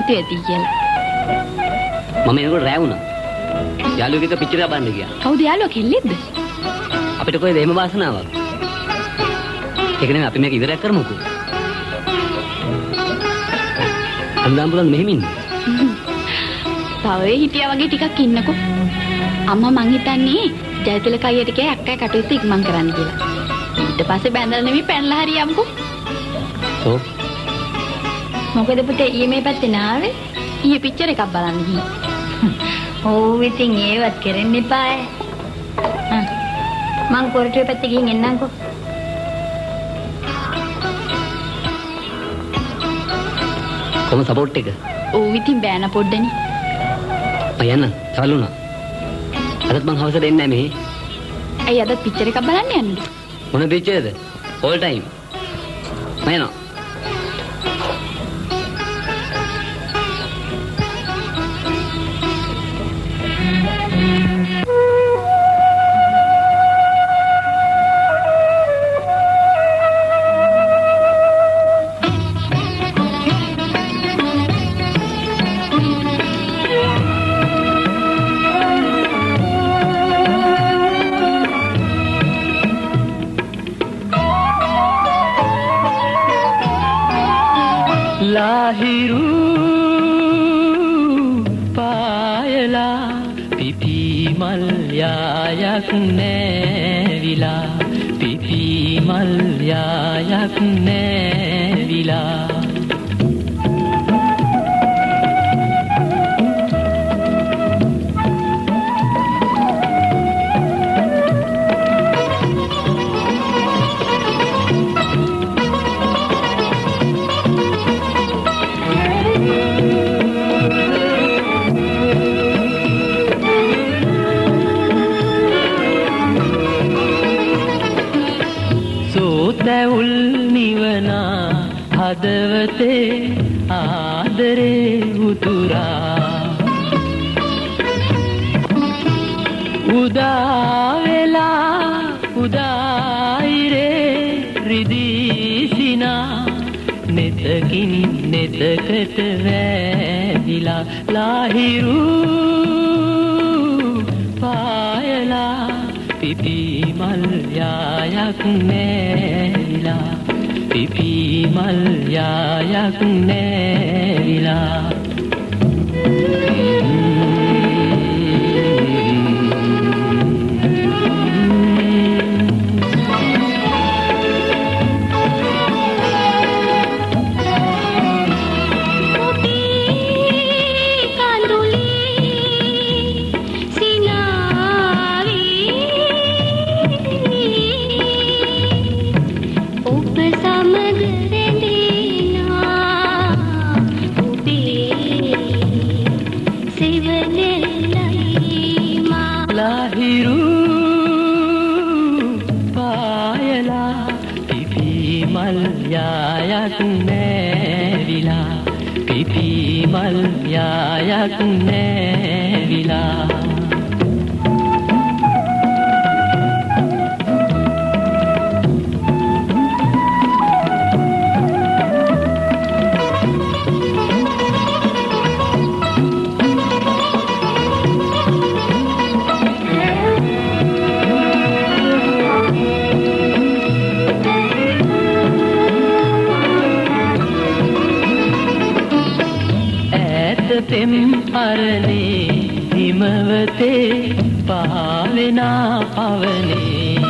නැතුව ඇති කියලා. මම එනකොට රෑ වුණා. යාළුවෙක් එක්ක පිච්චර බඳ ගියා. කවුද යාළුවා කෙල්ලෙක්ද? අපිට කොහෙද එහෙම වාසනාවක්? ඒක නෙමෙයි අපි මේක ඉවරයක් කරමුකෝ. අන්දාම්පුරන් මෙහෙම ඉන්නේ. තව හිටියා වගේ ටිකක් ඉන්නකෝ. අම්මා මං හිතන්නේ ජයතිලක අයියට කිය අක්කයි කටයුතු ඉක්මන් කරන්න කියලා. ඊට පස්සේ බැඳලා නෙමෙයි පැනලා හරියම්කෝ. ඔව්. මොකද පුතේ ඊයේ මේ පැත්තේ නාවේ? ඊයේ පිච්චර එකක් බලන්න ගිහින්. ඔව් ඉතින් ඒවත් කරන්න එපායි. මං කොරටුවේ පැත්තේ ගිහින් එන්නම්කෝ. කොහොම සපෝට් එක? ඔව් ඉතින් බෑන පොඩ්ඩනේ. අයන්න චාලුණා. අදත් මං හවසට එන්නේ නැහැ මෙහි. ඇයි අදත් පිච්චර එකක් බලන්න යන්නේ? මොන පිච්චරද? All time. මම යනවා. लाहिरू पायला पिपी मल्यायक नेविला पिपी मल्यायक नेविला උල් නිවනා හදවතේ ආදරේ උතුරා උදා වෙලා උදායිරේ රිදීසිනා නෙතකින් නෙතකට වැදිලා ලාහිරු පායලා පිපි මල් යායක් නෑවිලා පිපි මල් යායක් නෑවිලා යායක් නෑවිලා පෙම් අරනේ හිමවතේ පාවෙනා පවනේ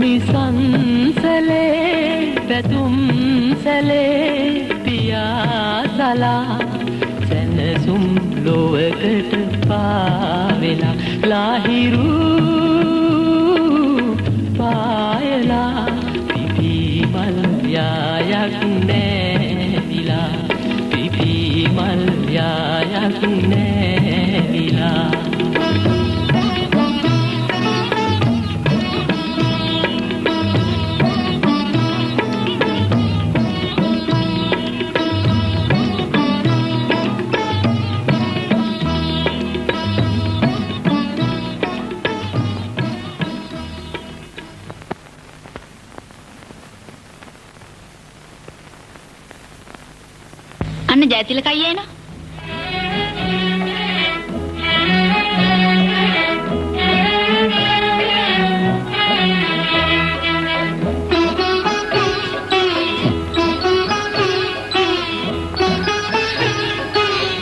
මිසන්සලේ පැතුම්සලේ පියාසලා සැනසුම් ලොවකට පාවෙලා ලාහිරු පායලා පිපි මල් යායක් නෑ පිපි මල් යායක් නෑවිලා ඔන්න ජයතිලක අයියා එනවා.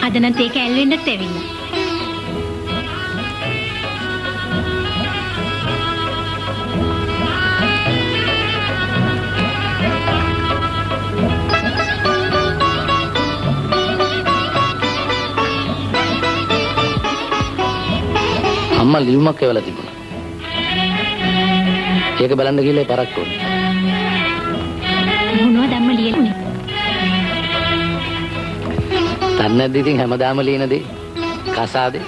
අද නම් තේ කෑල්ල වෙන්නත් ඇවිල්ලා. අම්මා ලියුමක් එවලා තිබුණා. ඒක බලන්න ගිහලා පරක්ක වුණා. මොනවද අම්මා ලියන්නේ? තන්නද්දි ඉතින් හැමදාම ලියන දේ කසාදේ.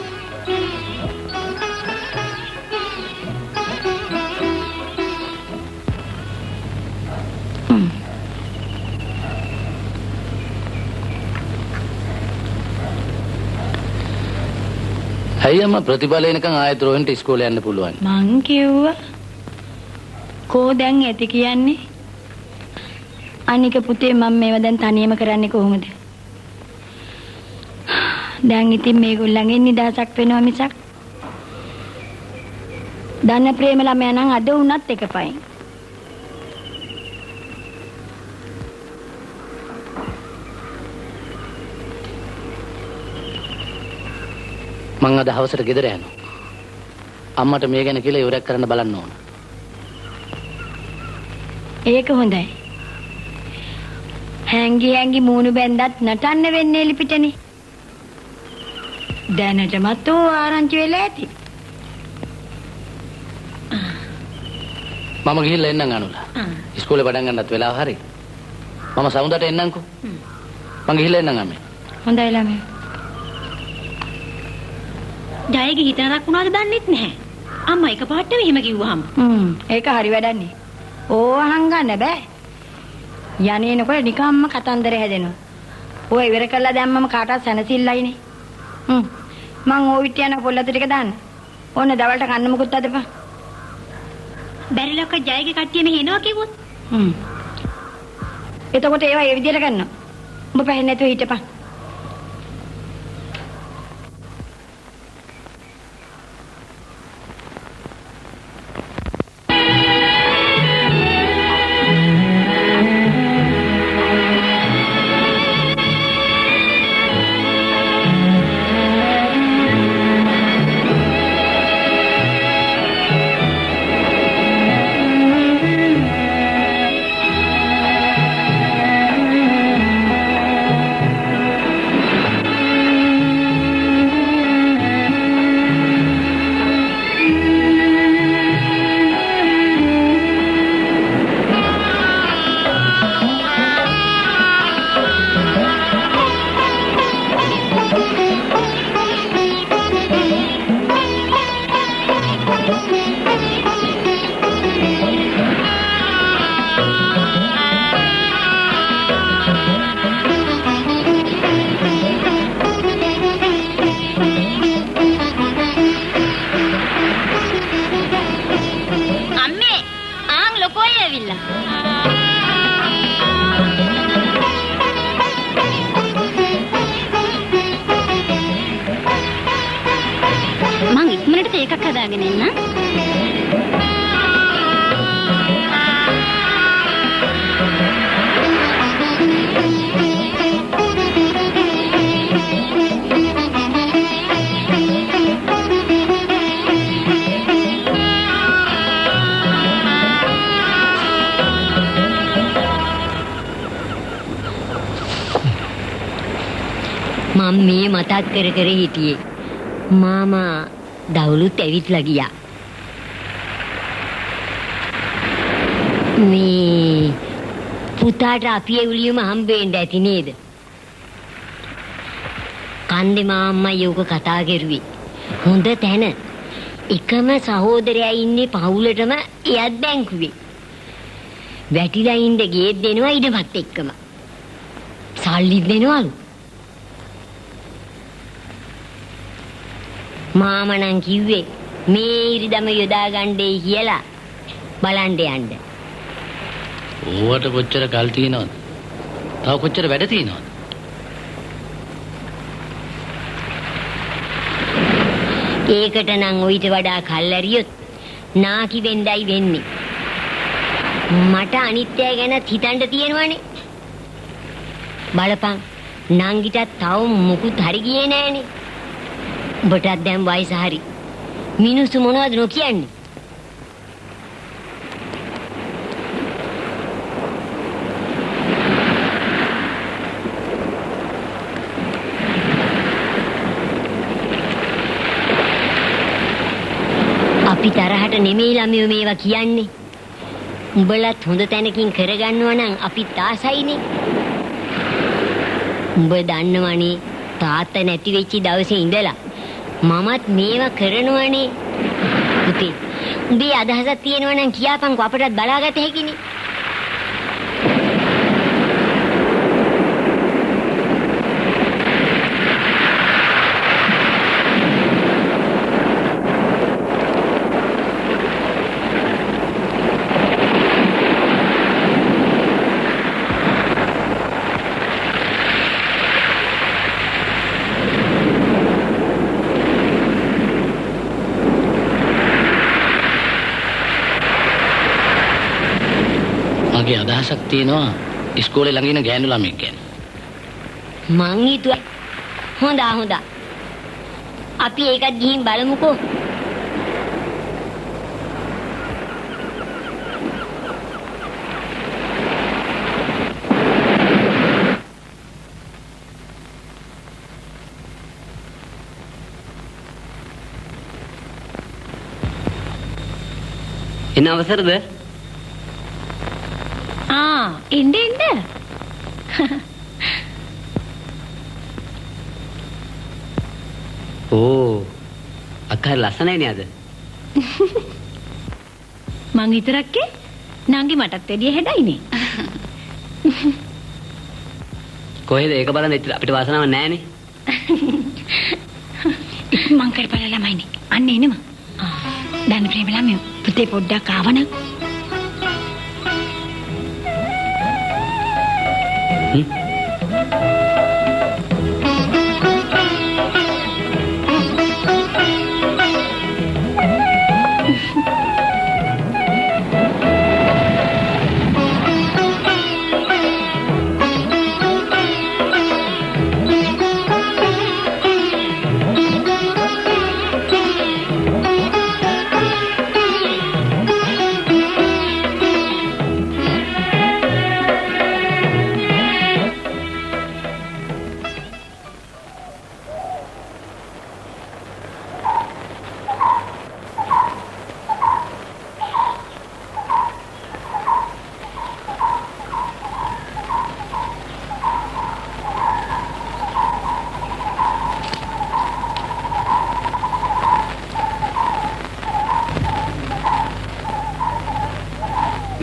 අයියම්ම ප්‍රතිඵල එනකන් ආයෙත් රෝහන්ට ඉස්කෝලේ යන්න පුළුවන්. මං කිව්වා කෝ දැන් ඇති කියන්නේ? අනික පුතේ මම මේව දැන් තනියම කරන්නේ කොහොමද? දැන් ඉතින් මේගොල්ලන්ගෙන් නිදහසක් වෙනවා මිසක් දන්න ප්‍රේම ළමයා නම් අද වුණත් එකපයින්. මං අද හවසට ගෙදර යනවා. අම්මට මේ ගැන කියලා ඉවරයක් කරන්න බලන්න ඕන. ඒක හොඳයි. හැංගි මූණු බැන්දත් නටන්න වෙන්නේ එලිපිටනේ. දැනටමත් ඕ ආරංචි වෙලා ඇති. මම ගිහිල්ලා එන්නම් අනුලා. ඉස්කෝලේ පටන් ගන්නත් වෙලාව හරි. මම සමුදට එන්නම්කෝ. මං ගිහිල්ලා එන්නම් අම්මේ. හොඳයි ළමයි. ජයගේ හිත නරක් වුණාද දන්නෙත් නැහැ. අම්මා එකපාරටම එහෙම කිව්වහම. ඒක හරි වැඩන්නේ. ඕහන් ගන්න බෑ. යන්නේනකොට නිකම්ම කතන්දර හැදෙනවා. ඔය ඉවර කළා දැම්මම කාටවත් සැනසෙල්ලයිනේ. මං ඕවිට යන පොල්ලත ටික දාන්න. ඕන දවල්ට කන්න මොකුත් අදපන්. බැරිලක ජයගේ කට්ටිය මෙහෙ එනවා කිව්වොත්. එතකොට ඒවා ඒ විදිහට කරනවා. ඔබ පැහැෙන්නේ නැතුව හිටපන්. එකක් හදාගෙන එන්න. මම මේ මතක් කර කර හිටියේ මාමා දවලුත් ඇවිත්ලා ගියා. මේ පුතාට අපි එවුලියම හම්බෙන්න ඇති නේද? කන්දේ මාම්මා යෝක කතා කරුවේ. හොඳ තැන. එකම සහෝදරයා ඉන්නේ පවුලටම එයත් බැංකුවේ. වැටිලා ඉන්න ගේත් දෙනවා ඉඩමත් එක්කම. සල්ලි දෙනවලු. මාමනන් කිව්වේ මේ ඉරිදම යොදා ගන්නයි කියලා බලන්න යන්න. ඕවට කොච්චර කල් තියෙනවද? තව කොච්චර වැඩ තියෙනවද? ඒකට නම් ඊට වඩා කල්ැරියොත් නාකි වෙන්නයි වෙන්නේ. මට අනිත්‍ය ගැන හිතන්න තියෙනවනේ. බලපන් නංගිටත් තව මුකුත් හරි ගියේ නෑනේ. ඔබටත් දැන් වයස හරි. මිනිස්සු මොනවද නොකියන්නේ? අපි තරහට නෙමෙයි ළමයෝ මේවා කියන්නේ. උඹලත් හොඳ තැනකින් කරගන්නවා නම් අපිත් ආසයිනේ. උඹ දන්නවනේ තාත්තා නැති වෙච්ච දවසේ ඉඳලා මමත් මේවා කරනවනේ. පුතේ උඹේ අදහසක් තියෙනවා නම් කියාපන්කෝ අපටත් බලාගත හැකිනේ. මගේ අදහසක් තියෙනවා ඉස්කෝලේ ළඟ ඉන්න ගෑනු ළමෙක් ගැන. මං හිතුවා හොඳා. අපි ඒකත් ගිහින් බලමුකෝ. එන අවසරද? එන්න. ඕ අක්කා ලස්සනයි නේද? මං විතරක්කේ නංගි මටත් වැඩිය හැඩයිනේ. කොහෙද ඒක බලන්න අපිට වාසනාවක් නැහැනේ. මං කරපල ළමයිනේ. අන්න එනම. දැන් ප්‍රේම ළමයෝ පුතේ පොඩ්ඩක් ආවනම්.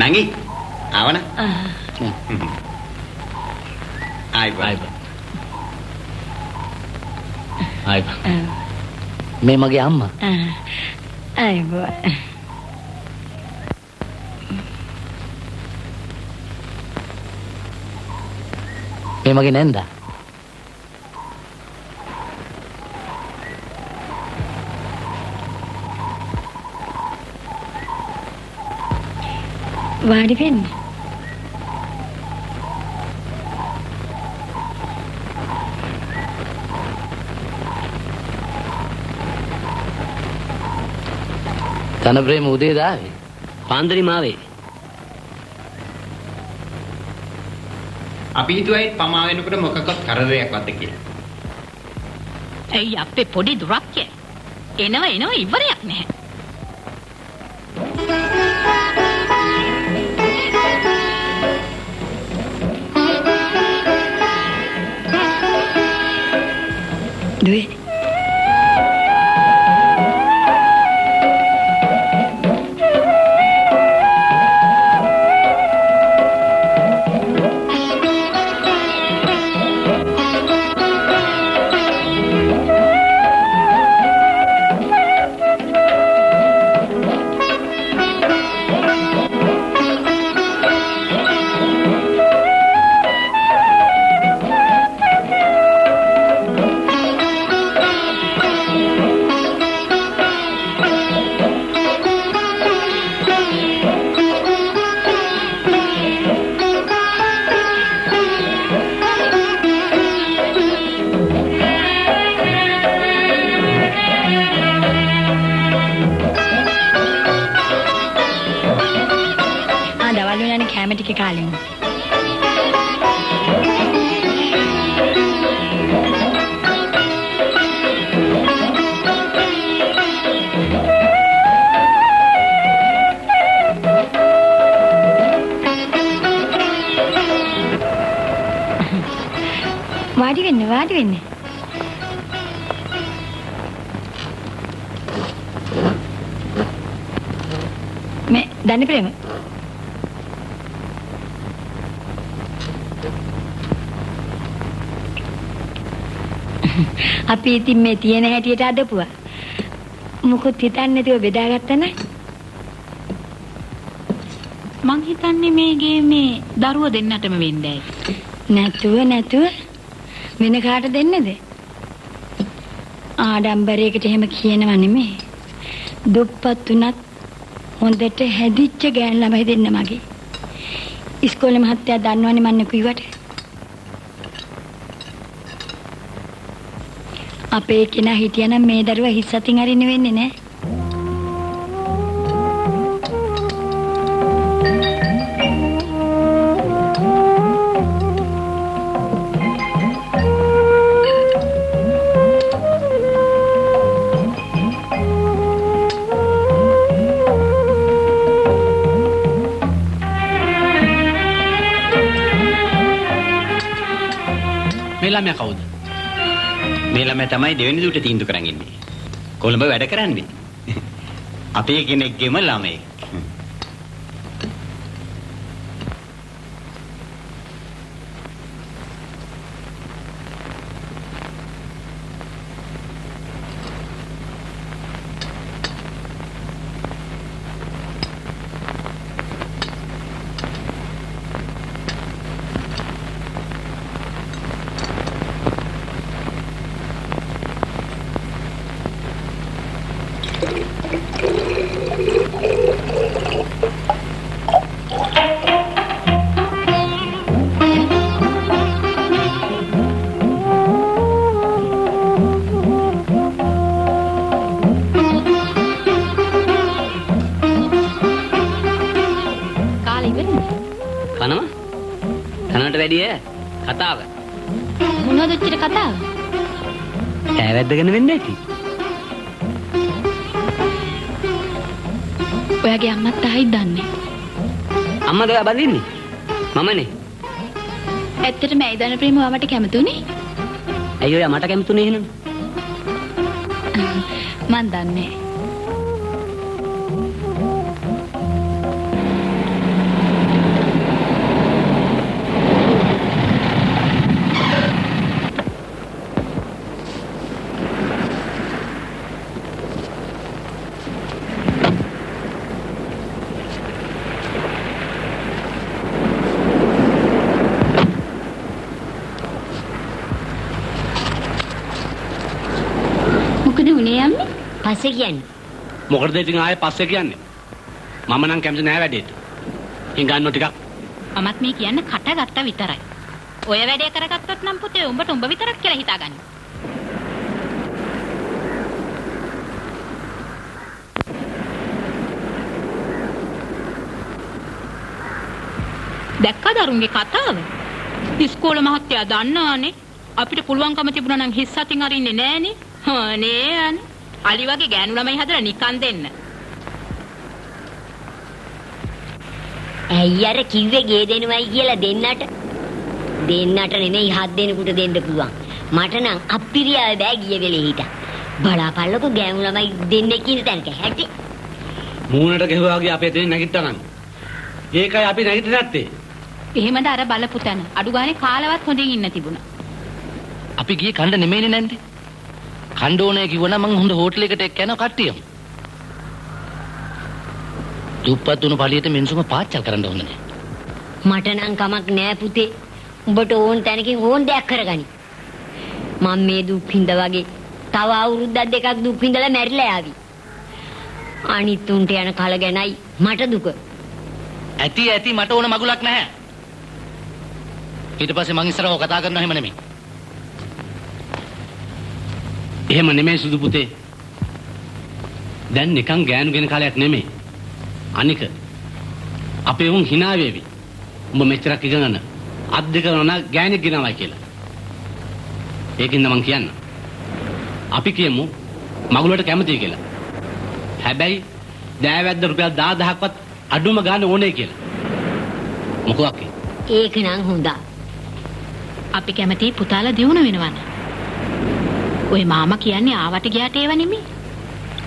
නංගි ආවන මේ මගේ අම්මා. අයිබෝ. මේ මගේ නැන්දා. වාඩි වෙන්න. තන ප්‍රේම උදේ දාවේ. පාන්දරි මාවේ. අපි හිතුවයි පමා වෙනකොට මොකක්වත් කරදරයක් වත්ද කියලා. ඇයි අපේ පොඩි දුරක්කේ? එනවා ඉවරයක් නැහැ. දුවේ. කෑම ටික කාලෙමු. වාඩි වෙන්න. මේ දන්නේ ප්‍රේම. අපි ඉතින් මේ තියෙන හැටියට අදපුවා. මොකොත් හිතන්නේ නැතිව බෙදාගත්තා නෑ. මං හිතන්නේ මේ ගේමේ දරුව දෙන්නටම වෙන්නේ නැතුව වෙන කාට දෙන්නද? ආඩම්බරයකට එහෙම කියනව නෙමෙයි. දුප්පත් උනත් හොඳට හැදිච්ච ගෑන් ළමයි දෙන්න මගේ. ඉස්කෝලේ මහත්තයා දන්නවනේ මන්නේ කිව්වට. අපේ කෙනා හිටියනම් මේ දරුවා හිස් අතින් අරින්න වෙන්නේ නෑ. මේ ළමයා කවුද? මේ ළමයා තමයි දෙවෙනි දුවට තීන්දුව කරන් ඉන්නේ. කොළඹ වැඩ කරන්නේ. අපේ කෙනෙක්ගේම ළමයෙක්. කනට වැඩිය කතාව. මොනවද ඔච්චර කතාව? ඈවැද්දගෙන වෙන්නේ නැති. ඔයාගේ අම්මත් තායි දන්නේ. අම්මද ඔයා බඳින්නේ? මමනේ. ඇත්තටම ඇයි දන්න ප්‍රේම ඔයා මට කැමතුනේ? ඇයි ඔයා මට කැමතුනේ එහෙනම්? මන් දන්නේ. පස්සේ කියන්නේ. මොකටද ඉතින් ආයේ පස්සේ කියන්නේ? මම නම් කැමති නෑ වැඩේට. ඉතින් ගන්නව ටිකක්. මමත් මේ කියන්නේ කට ගත්ත විතරයි. ඔය වැඩේ කරගත්තොත් නම් පුතේ උඹට උඹ විතරක් කියලා හිතාගන්න. දැක්කද අරුන්ගේ කතාව? ඉස්කෝලේ මහත්තයා දන්නවනේ අපිට පුළුවන්කම තිබුණා නම් හිස් අතින් අරින්නේ නෑනේ. අනේ අනේ. අලි වගේ ගෑනු ළමයි හදලා නිකන් දෙන්න. ඇයි අර කිව්වේ ගේ දෙනවයි කියලා දෙන්නට? දෙන්නට නෙමෙයි හත් දෙනෙකුට දෙන්න පුළුවන්. මට නම් අප්පිරියාවේ බෑ ගිය වෙලේ හිටා. බලාපල්ලකෝ ගෑනු ළමයි දෙන්නෙක් ඉන්න තැනක හැටි. මූණට ගෙහුවාගේ අපේ දෙන්නේ නැගිට්ටා නම්. ඒකයි අපි නැගිටින්නේ නැත්තේ. එහෙමද අර බලපුතන. අඩු ගානේ කාලවත් හොඳින් ඉන්න තිබුණා. අපි ගියේ කණ්ඩ නෙමෙයිනේ නැන්දේ. කණ්ඩ ඕනේ කිව්වනම් මං හොඳ හෝටලයකට එක්ක යනවා කට්ටියම. දුප්පත් උණු පළියට මිනිස්සුම පාච්චල් කරන්න හොඳ නෑ. මට නම් කමක් නෑ පුතේ. උඹට ඕන තැනකින් ඕන දෙයක් කරගනි. මම මේ දුක් විඳ වගේ තව අවුරුද්දක් දෙකක් දුක් විඳලා මැරිලා යාවි. අනිත් උන්ට යන කල ගැනයි මට දුක. ඇති මට ඕන මගුලක් නැහැ. ඊට පස්සේ මං ඉස්සරහව කතා කරනවා එහෙම නෙමෙයි. එහෙම නෙමෙයි සුදු පුතේ. දැන් නිකන් ගෑනු ගෙන කාලයක් නෙමෙයි. අනික අපේ උන් hina වේවි. උඹ මෙච්චරක් ඉගෙනගෙන අත් දෙක නෝනා ගෑණියෙක් ගෙනවයි කියලා. ඒකින්ද මං කියන්න. අපි කියමු මගුලට කැමතියි කියලා. හැබැයි දෑවැද්ද රුපියල් 10000ක්වත් අඩුම ගන්න ඕනේ කියලා. මොකෝ අක්කේ? ඒක නම් හොඳයි. අපි කැමති පුතාලා දියුණු වෙනවන. ඔය මාමා කියන්නේ ආවට ගියාට ඒව නෙමෙයි.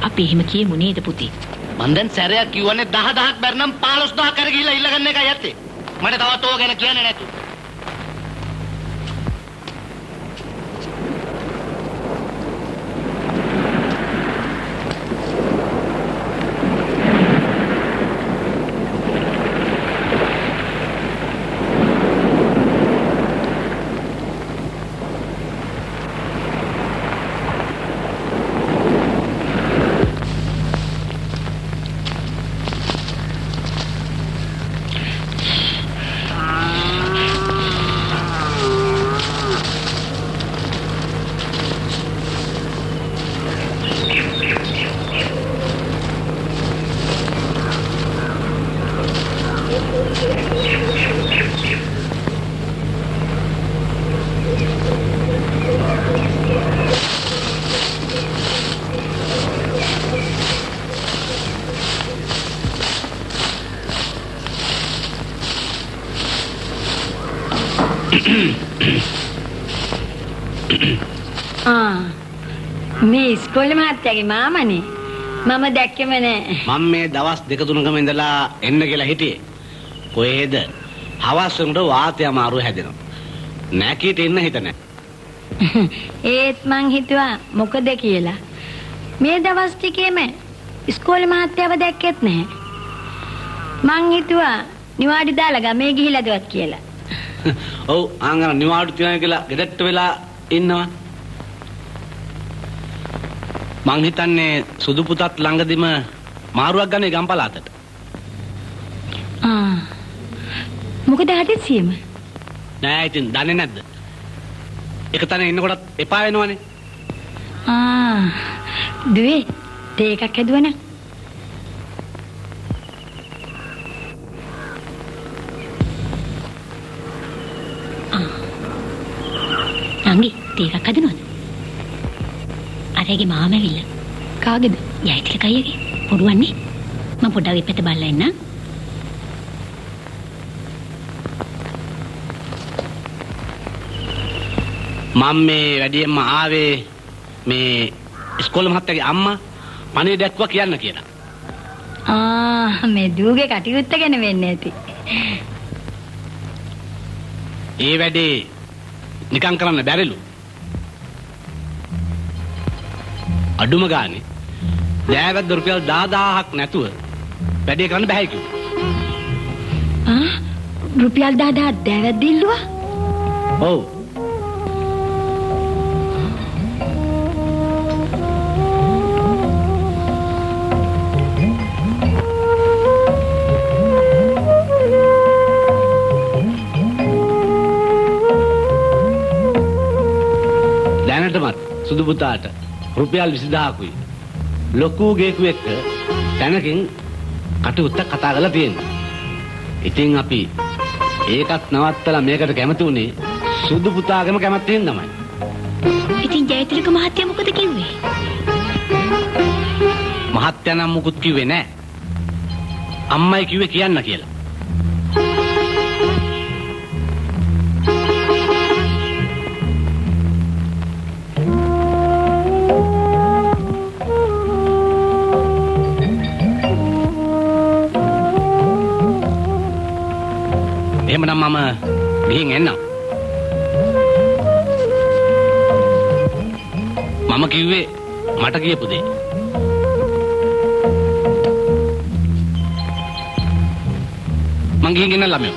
අපි එහෙම කියමු නේද පුතේ? මං දැන් සැරයක් කිව්වනේ 10000ක් බැරනම් 15000ක් කර ගිහිල්ලා ඉල්ලගන්න එකයි ඇත්තේ. මට තවත් ඕක ගැන කියන්නේ නැතු. මේ ඉස්කෝලේ මහත්තයාගේ මාමනේ මම දැක්කෙම නෑ. මම මේ දවස් දෙක තුනකම ඉඳලා එන්න කියලා හිටියේ. කොහෙද? හවස් වුණට වාතය අමාරු හැදෙනවා. නැකීට එන්න හිත නැහැ. ඒත් මං හිතුවා මොකද කියලා. මේ දවස් ටිකේම ඉස්කෝලේ මහත්තයාව දැක්කෙත් නැහැ. මං හිතුවා නිවාඩි දාලා ගමේ ගිහිලාදවත් කියලා. ඔව් ආංගන නිවාඩු තියනවා කියලා ගෙදරට වෙලා ඉන්නවා. මං හිතන්නේ සුදු පුතත් ළඟදිම මාරුවක් ගන්නේ ගම්පලාතට. මොකද හදිසියෙම? නෑ ඉතින් දන්නේ නැද්ද? එක තැන ඉන්නකොටත් එපා වෙනවනේ. දුවේ තේ එකක් හැදුවන. නංගි තේ එකක් හදනවද? අරගේ මාම ඇවිල්ලා. කාගේද? යයිතිල කයියගේ. පොඩුවන්නේ. මම පොඩ්ඩක් ඉපැත බලලා එන්න. මම මේ වැඩියෙන්ම ආවේ මේ ඉස්කෝලේ මහත්තයාගේ අම්මා පණේ දැක්වා කියන්න කියලා. මේ දුවගේ කටයුත්ත ගැන වෙන්නේ ඇති. ඒ වැඩේ නිකන් කරන්න බැරිලු. අඩුම ගානේ දෑවැද්ද රුපියල් 10000ක් නැතුව වැඩේ කරන්න බෑ කිව්වා. රුපියල් 10000ක් දෑවැද්ද ඉල්ලුවා? ඔව්. දැනටමත් සුදු පුතාට රුපියල් 20000කුයි ලොකු ගේකු එක්ක තැනකින් කටුත්ත කතා කරලා තියෙනවා. ඉතින් අපි ඒකත් නවත්තලා මේකට කැමති උනේ සුදු පුතාගේම කැමැත්තෙන් තමයි. ඉතින් ජයතිලක මහත්තයා මොකද කිව්වේ? මහත්තයා නම් මුකුත් කිව්වේ නෑ. අම්මයි කිව්වේ කියන්න කියලා. එහෙමනම් මම ගිහින් එන්නම්. මම කිව්වේ මට කියපු දේ. මං ගිහින් එන්න ළමයෝ.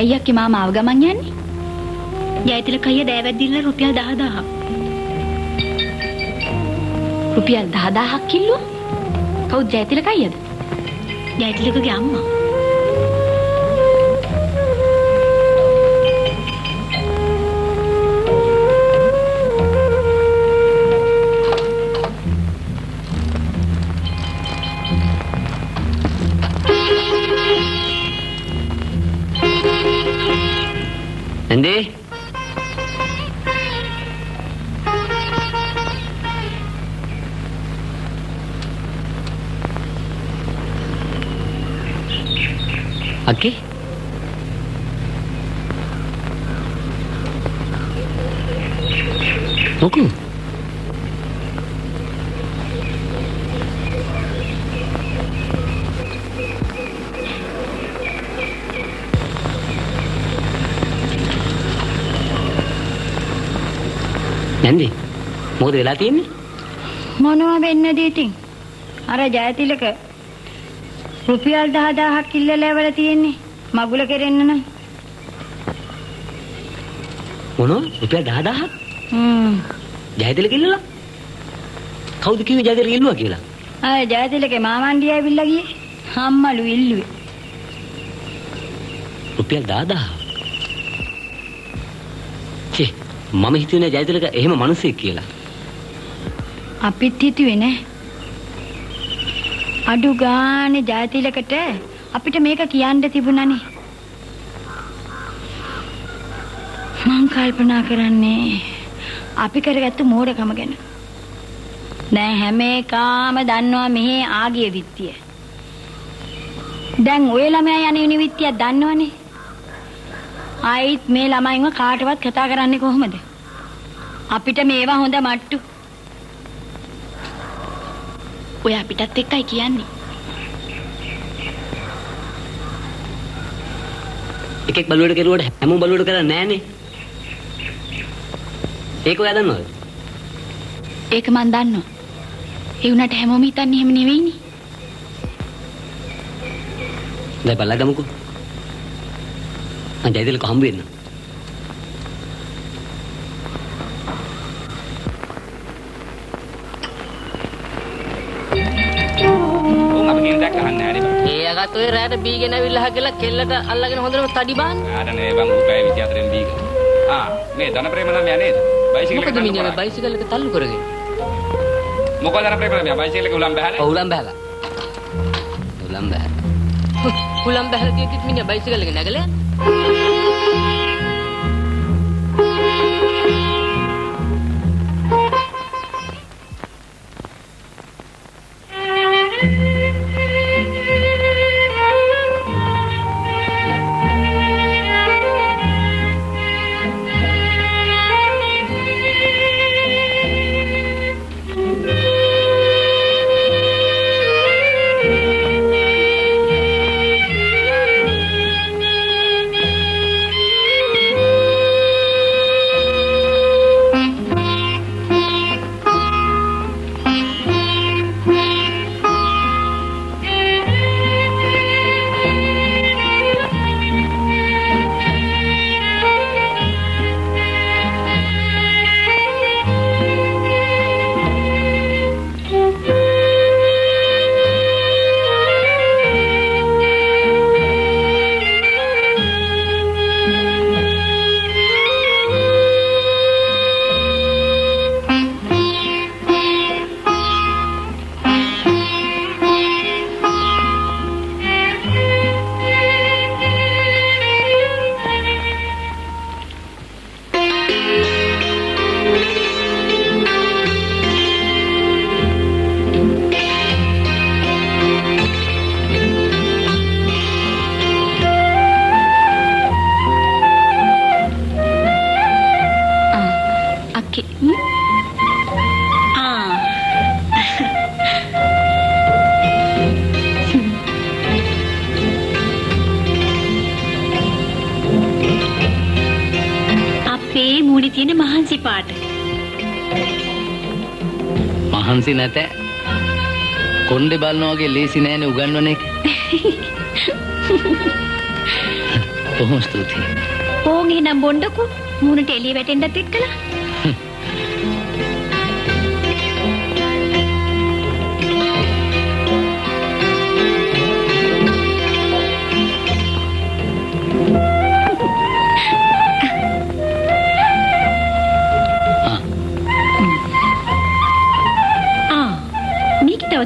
අයියක්ගේ මාමා ආව ගමන් යන්නේ. ජයතිලක අයියා දෑවැද්දිල්ල රුපියල් 10000ක්. රුපියල් 10000ක් කිල්ලුවා? කවුද ජයතිලක අයියද? ජයතිලකගේ අම්මා. Nanti. Oke. Oke. Nanti, mau dilatih ini? මොනවා වෙන්නද ඉතින්? අර ජයතිලක රුපියල් 10000ක් ඉල්ලලා ඉවර තියෙන්නේ. මගුල කෙරෙන්න නම්. මොනවා? රුපියල් 10000ක්? ජයතිලක ඉල්ලලා? කවුද කිව්වේ ජයතිලක ඉල්ලුවා කියලා? ජයතිලකේ මාමණ්ඩිය ඇවිල්ලා ගියේ. අම්මලු ඉල්ලුවේ. රුපියල් 10000. චේ, මම හිතුවේ ජයතිලක එහෙම මිනිස්සෙක් කියලා. අපිත් හිතුවේ නෑ. අඩු ගානේ ජයතිලකට අපිට මේක කියන්න තිබුණානේ. මං කල්පනා කරන්නේ අපි කරගත්තු මෝඩකම ගැන. දැන් හැම එකාම දන්නවා මෙහි ආගිය විත්තිය. දැන් ඔය ළමයා යන විත්තිය දන්නවනේ. ආයිත් මේ ළමයින්ව කාටවත් කතා කරන්නේ කොහොමද? අපිට මේවා හොඳ මට්ටු. ඔය අපිටත් එක්කයි කියන්නේ. එකෙක් බලුවට කෙරුවට හැමෝම බලුවට කරන්නේ නෑනේ. ඒක ඔයා දන්නවද? ඒක මන් දන්නවා. ඒ උනට හැමෝම හිතන්නේ එහෙම නෙවෙයිනේ. දැන් බලලා ගමුකෝ. මං ජයතිලක හම්බ වෙන්න. ඒගත් ඔය රැට බීගෙන ඇවිල්ලා හගලා කෙල්ලට අල්ලගෙන හොඳටම තඩි බාන්න. ආර නේ බං උපය 24න් බීගෙන. මේ ධන ප්‍රේම ළමයා නේද? බයිසිකල් එක මොකද මිනිහා බයිසිකල් එක තල්ලු කරගෙන. මොකද ධන ප්‍රේම ළමයා බයිසිකල් එක උලම් බහලා? උලම් බහලා. උලම් බහලා. උලම් බහලා තියෙද්දිත් මිනිහා බයිසිකල් එක නැගලා යන්නේ. තියෙන මහන්සි පාට. මහන්සි නැත. කොණ්ඩේ බලනවා වගේ ලේසි නෑනේ උගන්වන එක. බොහොම ස්තුතියි. ඕන් එහෙනම් බොණ්ඩකෝ මූණට එළිය වැටෙන්නත් එක්කලා.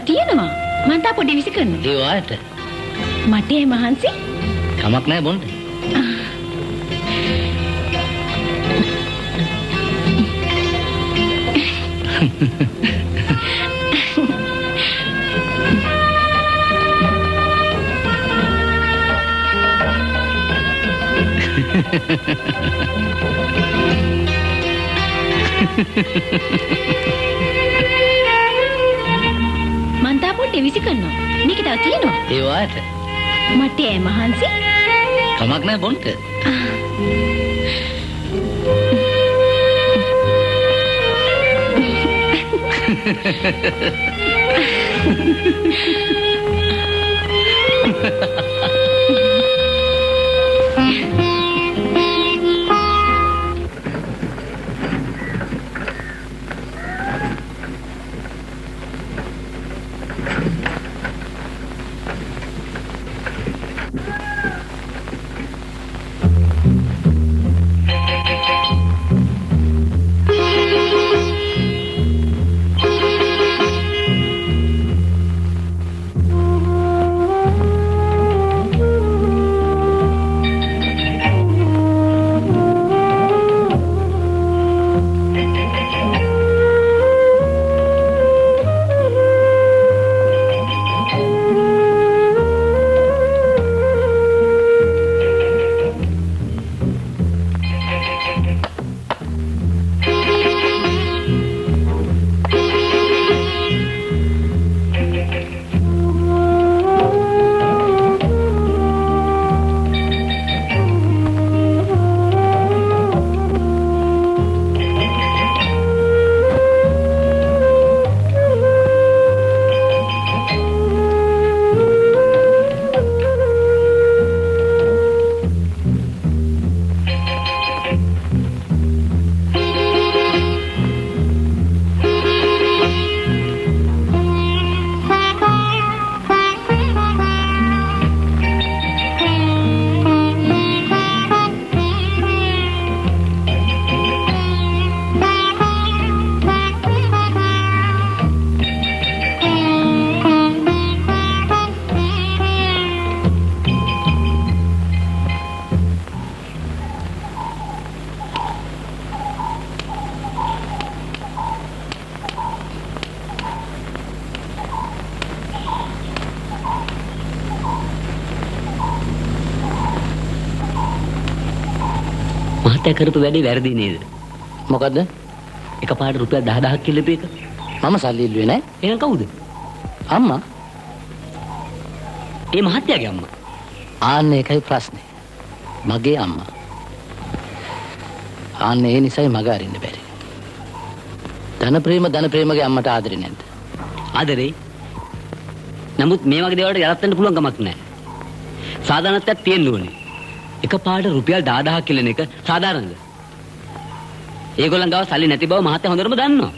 තියෙනවා. මං තා පොඩි විසි කරනවා. ඒ වාට මට ඒ මහන්සි. කමක් නැහැ බොන්න. මං තා පොඩි විසි කරනවා. මේක තව තියෙනවා. ඒ වාට මට ඒ මහන්සි. කමක් නැහැ බොන්න. මහත්තයා කරපු වැඩේ වැරදි නේද? මොකද්ද? එකපාරට රුපියල් 10000ක් කිල්ලපු එක. මම සල්ලි ඉල්ලුවේ නැහැ. එහෙනම් කවුද? අම්මා. ඒ මහත්තයාගේ අම්මා. ආන්න ඒකයි ප්‍රශ්නේ. මගේ අම්මා. ආන්න ඒ නිසයි මග අරින්න බැරි. ධනප්‍රේමගේ අම්මට ආදරේ නැද්ද? ආදරේ. නමුත් මේ වගේ දේවල්ට යලත් වෙන්න පුළුවන් කමක් නැහැ. සාධාරණත්වයක් තියෙන්න ඕනේ. එකපාරට රුපියල් 10000ක් කිල්ලන එක සාධාරණද? ඒගොල්ලන් ගාව සල්ලි නැති බව මහත්තයා හොඳටම දන්නවා.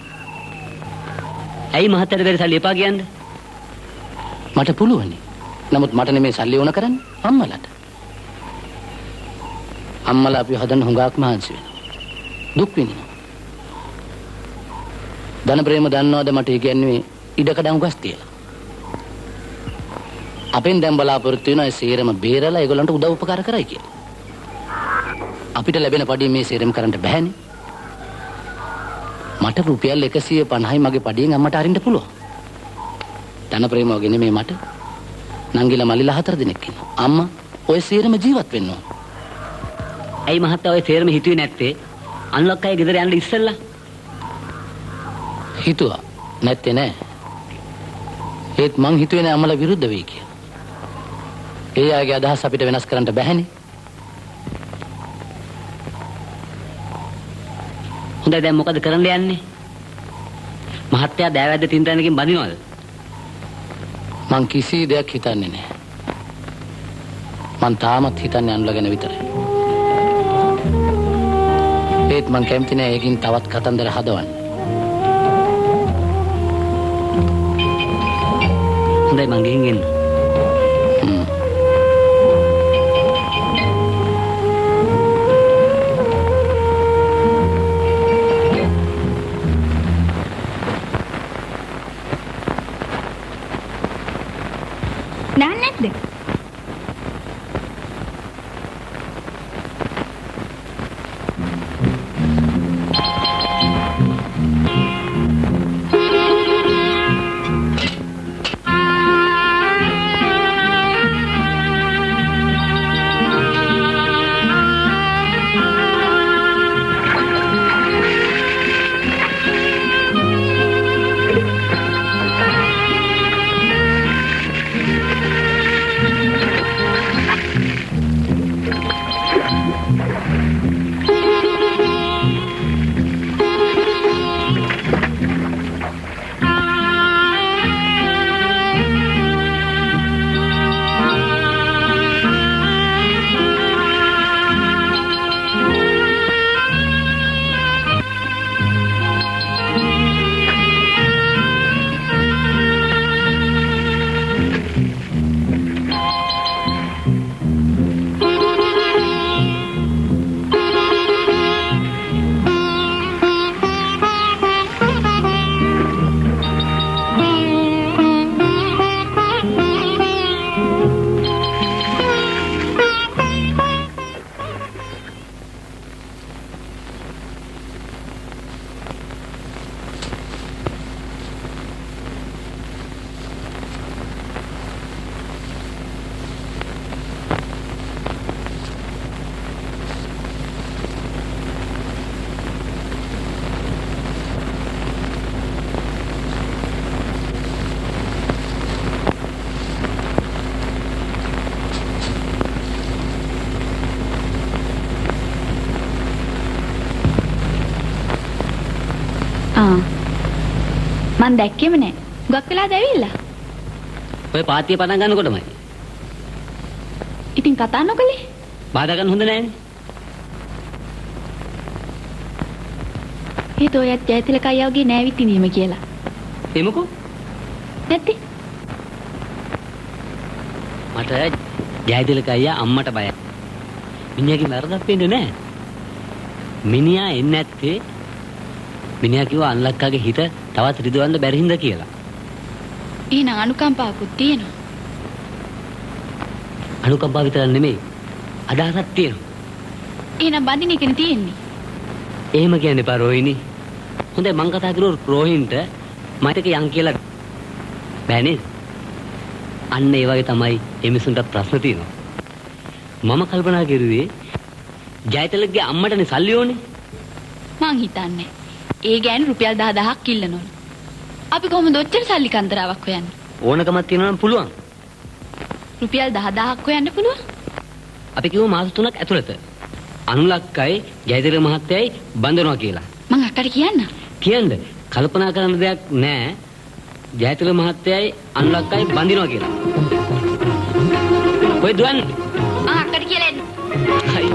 ඇයි මහත්තයාට බැරි සල්ලි එපා කියන්නේ? මට පුළුවනි. නමුත් මට නෙමෙයි සල්ලි ඕන කරන්නේ අම්මලාට. අම්මලා අපි හදන්න හුඟක් මහන්සි වෙනවා. දුක් විඳිනවා. ධනප්‍රේම දන්නවද මට කියන්නේ ඉඩකඩ උගස් තියලා. අපෙන් දැන් බලාපොරොත්තු වෙනවා ඒ සේරම බේරලා ඒගොල්ලන්ට උදව් උපකාර කරයි කියලා. අපිට ලැබෙන පඩිය මේ සේරම කරන්න බෑනේ. මට රුපියල් 150යි මගේ පඩියෙන් අම්මට අරින්න පුළුවන්. ධනප්‍රේම වගේ නෙමෙයි මට. නංගිලා මල්ලිලා 4 දෙනෙක් ඉන්නවා. අම්මා ඔය සේරම ජීවත් වෙන්න ඕන. ඇයි මහත්තයා ඔය සේරම හිතුවේ නැත්තේ? අන්ලොක් අය ගෙදර යන්න ඉස්සෙල්ලා. හිතුවා නැත්තේ නෑ. ඒත් මං හිතුවේ නෑ අම්මලා විරුද්ධ වෙයි කියලා. ඒ අයගේ අදහස් අපිට වෙනස් කරන්න බැහැනේ. හොඳයි දැන් මොකද කරන්න යන්නේ? මහත්තයා දෑවැද්ද තින්තනකින් බඳිනවද? මං කිසි දෙයක් හිතන්නේ නෑ. මං තාමත් හිතන්නේ අනුලා ගැන විතරයි. ඒත් මං කැමති නෑ ඒකින් තවත් කතන්දර හදවන්න. හොඳයි මං ගිහින් එන්න. නාන්න නැද්ද? මන් දැක්කේම නෑ. ගොක් වෙලාද ඇවිල්ලා? ඔය පාතිය පටන් ගන්නකොටමයි. ඉතින් කතා නොකලේ? බාධා ගන්න හොඳ නෑනේ. ඒත් ඔයත් ජයතිලක අයියාගේ නෑවිත් ඉඳීම කියලා. එමුකෝ? නැත්ති. මට ජයතිලක අයියා අම්මට බයයි. මිනිහාගේ මරදක් වෙන්නේ නෑ. මිනිහා එන්නේ නැත්තේ මිනිහා කිව්වා අන්ලක්කාගේ හිත තවත් රිදවන්න බැරි හින්දා කියලා. එහෙනම් අනුකම්පාවකුත් තියෙනවා. අනුකම්පාව විතර නෙමෙයි. අදහසක් තියෙනවා. එහෙනම් බඳින එකනේ තියෙන්නේ. එහෙම කියන්න එපා රෝහිණි. හොඳයි මං කතා කරුවෝ රෝහින්ට මයිටක යන් කියලා බෑ නේද? අන්න ඒ වගේ තමයි එමිසුන්ට ප්‍රශ්න තියෙනවා. මම කල්පනා කරුවේ ජයතිලකගේ අම්මටනේ සල්ලි ඕනේ. මං හිතන්නේ ඒ ගෑනු රුපියල් 10000ක් ඉල්ලනවලු. අපි කොහොමද ඔච්චර සල්ලි කන්දරාවක් හොයන්නේ? ඕනකමක් තියෙනවා නම් පුළුවන්. රුපියල් 10000ක් හොයන්න පුළුවන්. අපි කිව්ව මාස 3ක් ඇතුළත අනුලක්කයි ජයතිලක මහත්තයයි බඳිනවා කියලා. මං අක්කට කියන්න. කියන්න කල්පනා කරන්න දෙයක් නෑ. ජයතිලක මහත්තයයි අනුලක්කයි බඳිනවා කියලා. ඔය දුවන්නේ. මං අක්කට කියලා එන්න. හයි.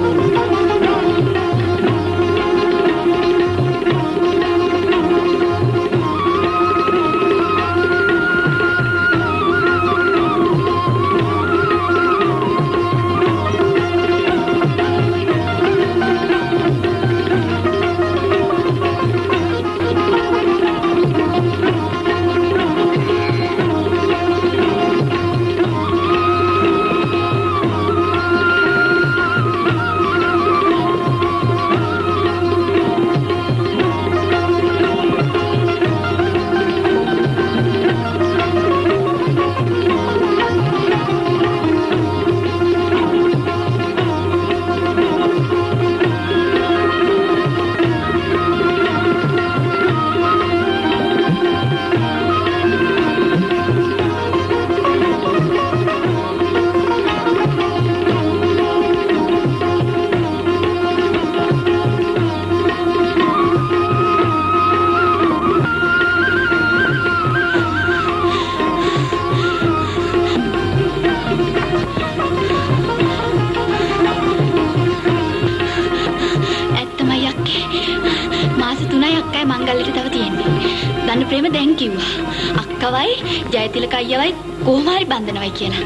මංගල්‍යට තව තියෙන්නේ. දන්න ප්‍රේම දැන් කිව්වා. අක්කවයි ජයතිලක අයියවයි කොහොම හරි බඳිනවයි කියලා.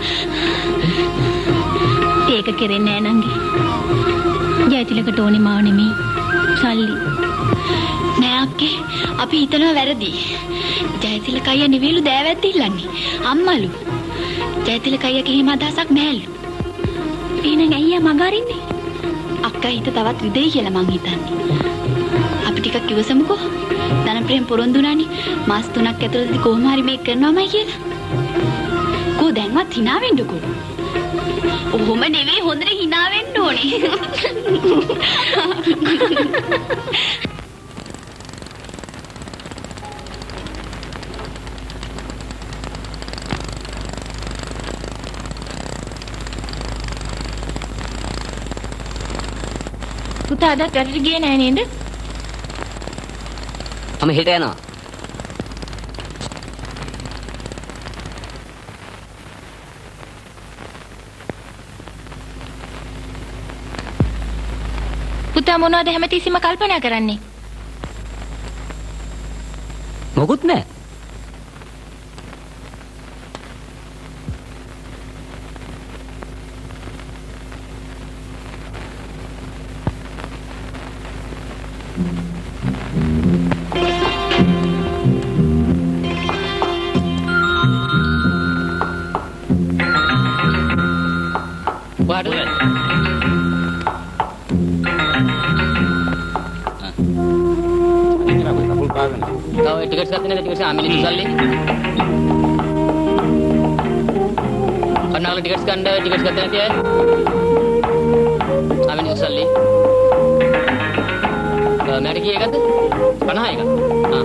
ඒක කෙරෙන්නේ නෑ නංගි. ජයතිලකට ඕනේ මාව නෙමෙයි. සල්ලි. නෑ අක්කේ අපි හිතනවා වැරදි. ජයතිලක අයියා නෙවෙයිලු දෑවැද්ද ඉල්ලන්නේ. අම්මලු. ජයතිලක අයියාගේ හිම අදහසක් නැහැලු. එහෙනම් අයියා මග අරින්නේ. අක්කා හිත තවත් විදෙයි කියලා මං හිතන්නේ. අපි ටිකක් ඉවසමුකෝ. ධනප්‍රේම පොරොන්දු වුණානේ මාස 3ක් ඇතුළතදී කොහොම හරි මේක කරනවාමයි කියලා. කෝ දැන්වත් hina වෙන්නකෝ. ඔහොම නෙවෙයි හොඳට hina වෙන්න ඕනේ. පුතා අදත් වැඩට ගියේ නෑ නේද? මම හෙට යනවා. පුතා මොනවද හැමතිස්සෙම කල්පනා කරන්නේ? මොකුත් නෑ. टिकट करते नहीं टिकट से आमिर निकाल ली और नागले टिकट्स का अंडर टिकट्स करते नहीं है आमिर निकाल ली मैंने किया क्या तो पढ़ा है क्या हाँ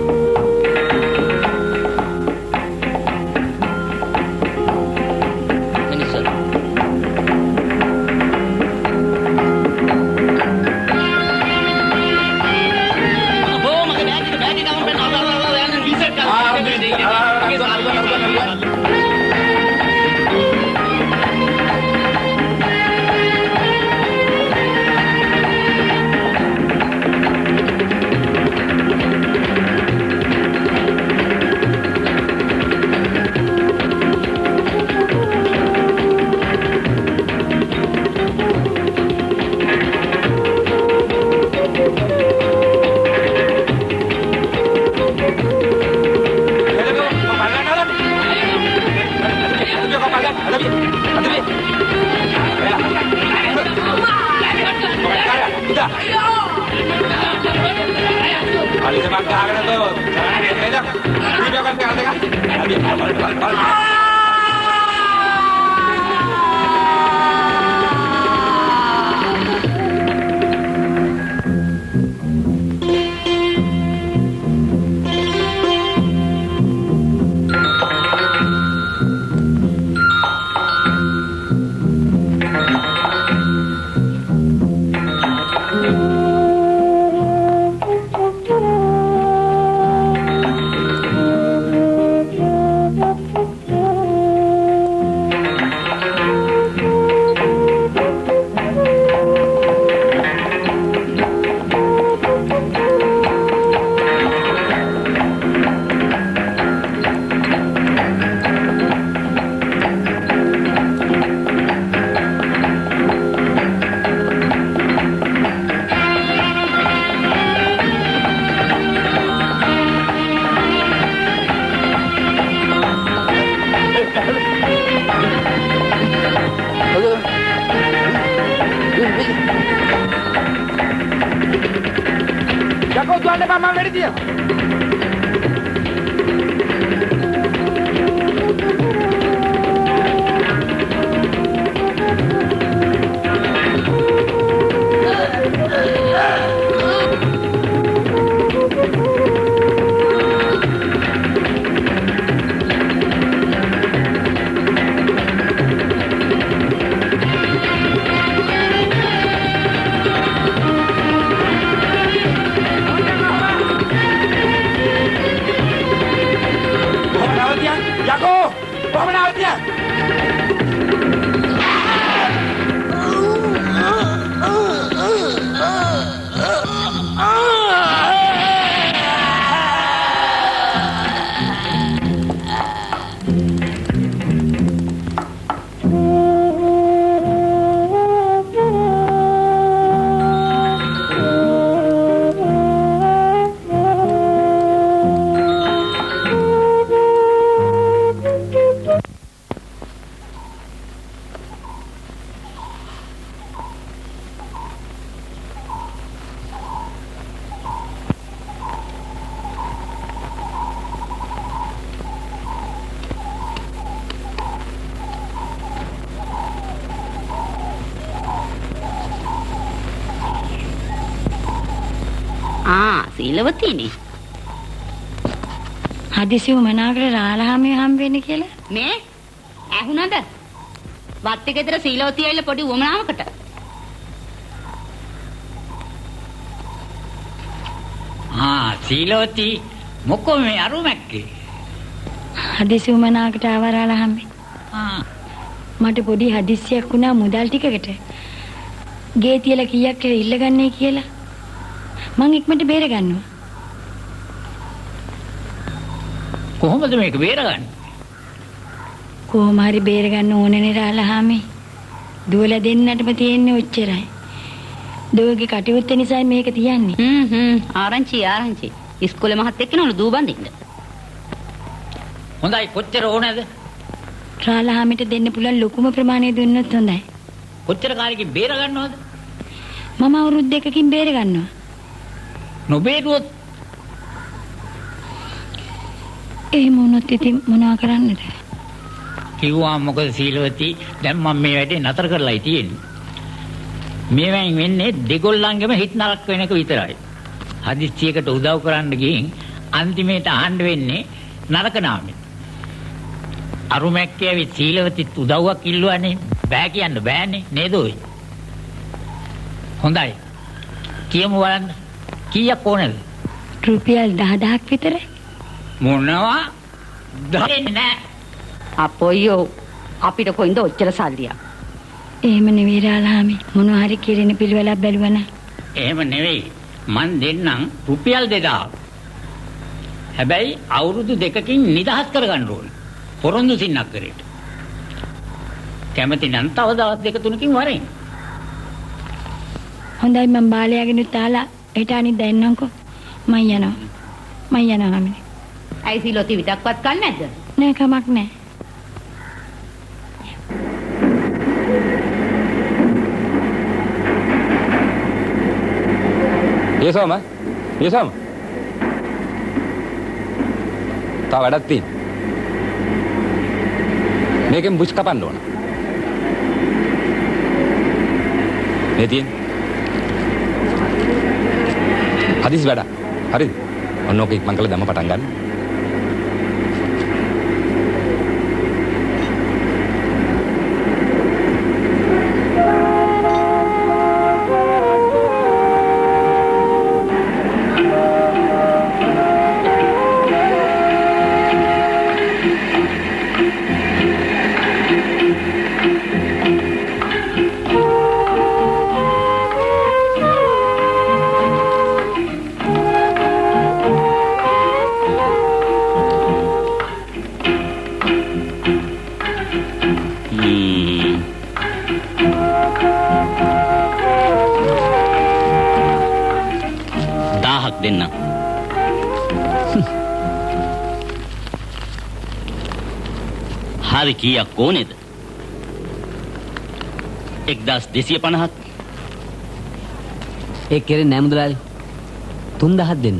සීලවතීනේ. හදිසියෙ මනාකට රාලහාමිය හම් වෙන්නේ කියලා. මේ ඇහුණද? වත් එක විතර සීලවතී ඇවිල්ලා පොඩි උවමනාවකට. සීලවතී මොකෝ මේ අරුමැක්කේ? හදිසියෙ මනාකට ආව රාලහාමි. මට පොඩි හදිස්සියක් වුණා මුදල් ටිකකට. ගේ තියලා කීයක් ඉල්ලගන්නේ කියලා. මං ඉක්මනට බේර ගන්නවා. කොහොමද මේක බේරගන්නේ? කොහොම හරි බේර ගන්න ඕනේ රාලහාමි. දුවලා දෙන්නටම තියෙන්නේ ඔච්චරයි. දුවගේ කටයුත්ත නිසා මේක තියන්නේ. ආරංචි. ඉස්කෝලේ මහත් එක්කනවලු දූ බඳින්න. හොඳයි කොච්චර ඕනද? රාලහාමිට දෙන්න පුළුවන් ලොකුම ප්‍රමාණය දුන්නොත් හොඳයි. කොච්චර කාලෙකින් බේර ගන්නවද? මම අවුරුදු 2කින් බේර ගන්නවා. නොබේරුවොත් එහෙම වුණොත් ඉතින් මොනවා කරන්නද? කිව්වා මොකද සීලවතී දැන් මම මේ වැඩේ නතර කරලායි තියෙන්නේ. මේවෙන් වෙන්නේ දෙගොල්ලන්ගේම හිත නරක වෙන එක විතරයි. හදිස්සියකට උදව් කරන්න ගිහින් අන්තිමේට අහන්න වෙන්නේ නරක නාමෙ. අරුමැක්කේ සීලවතීත් උදව්වක් ඉල්ලුවානේ. බෑ කියන්න බෑනේ නේද ඔය? හොඳයි. කියමු බලන්න. කීයක් ඕනද? රුපියල් 10000ක් විතර. මොනවා? දෙන්නේ නෑ. අපොයෝ අපිට කොයින්ද ඔච්චර සල්ලියක්? එහෙම නෙවෙයි රාලහාමි. මොනවා හරි කිරින පිළිවෙලක් බැලුවා. එහෙම නෙවෙයි. මන් දෙන්නම් රුපියල් 2000. හැබැයි අවුරුදු 2කින් නිදහස් කරගන්න ඕනේ. පොරොන්දු සින්නක් කරේට. කැමති නම් තව දවස් 2-3කින් වරෙන්. හොඳයි මම බාලයාගෙන තාලා හෙට අනිද්දා එන්නම්කෝ. මම යනවා හාමිනේ. ඇයි සීලවතී විතක්වත් කන්නේ නැද්ද? නෑ කමක් නෑ. යසෝම තා වැඩක් තියෙන. මේකෙන් බුෂ් කපන්න ඕන. මේ තියෙන. හදිස් වැඩ. හරිද? ඔන්න ඔක ඉක්මන් කළා දැම්ම පටන් ගන්න. හරි කීයක් ඕනේද? 1250ක්. ඒ කෙරෙන්නේ නෑ මුදලාලි. 3000ක් දෙන්න.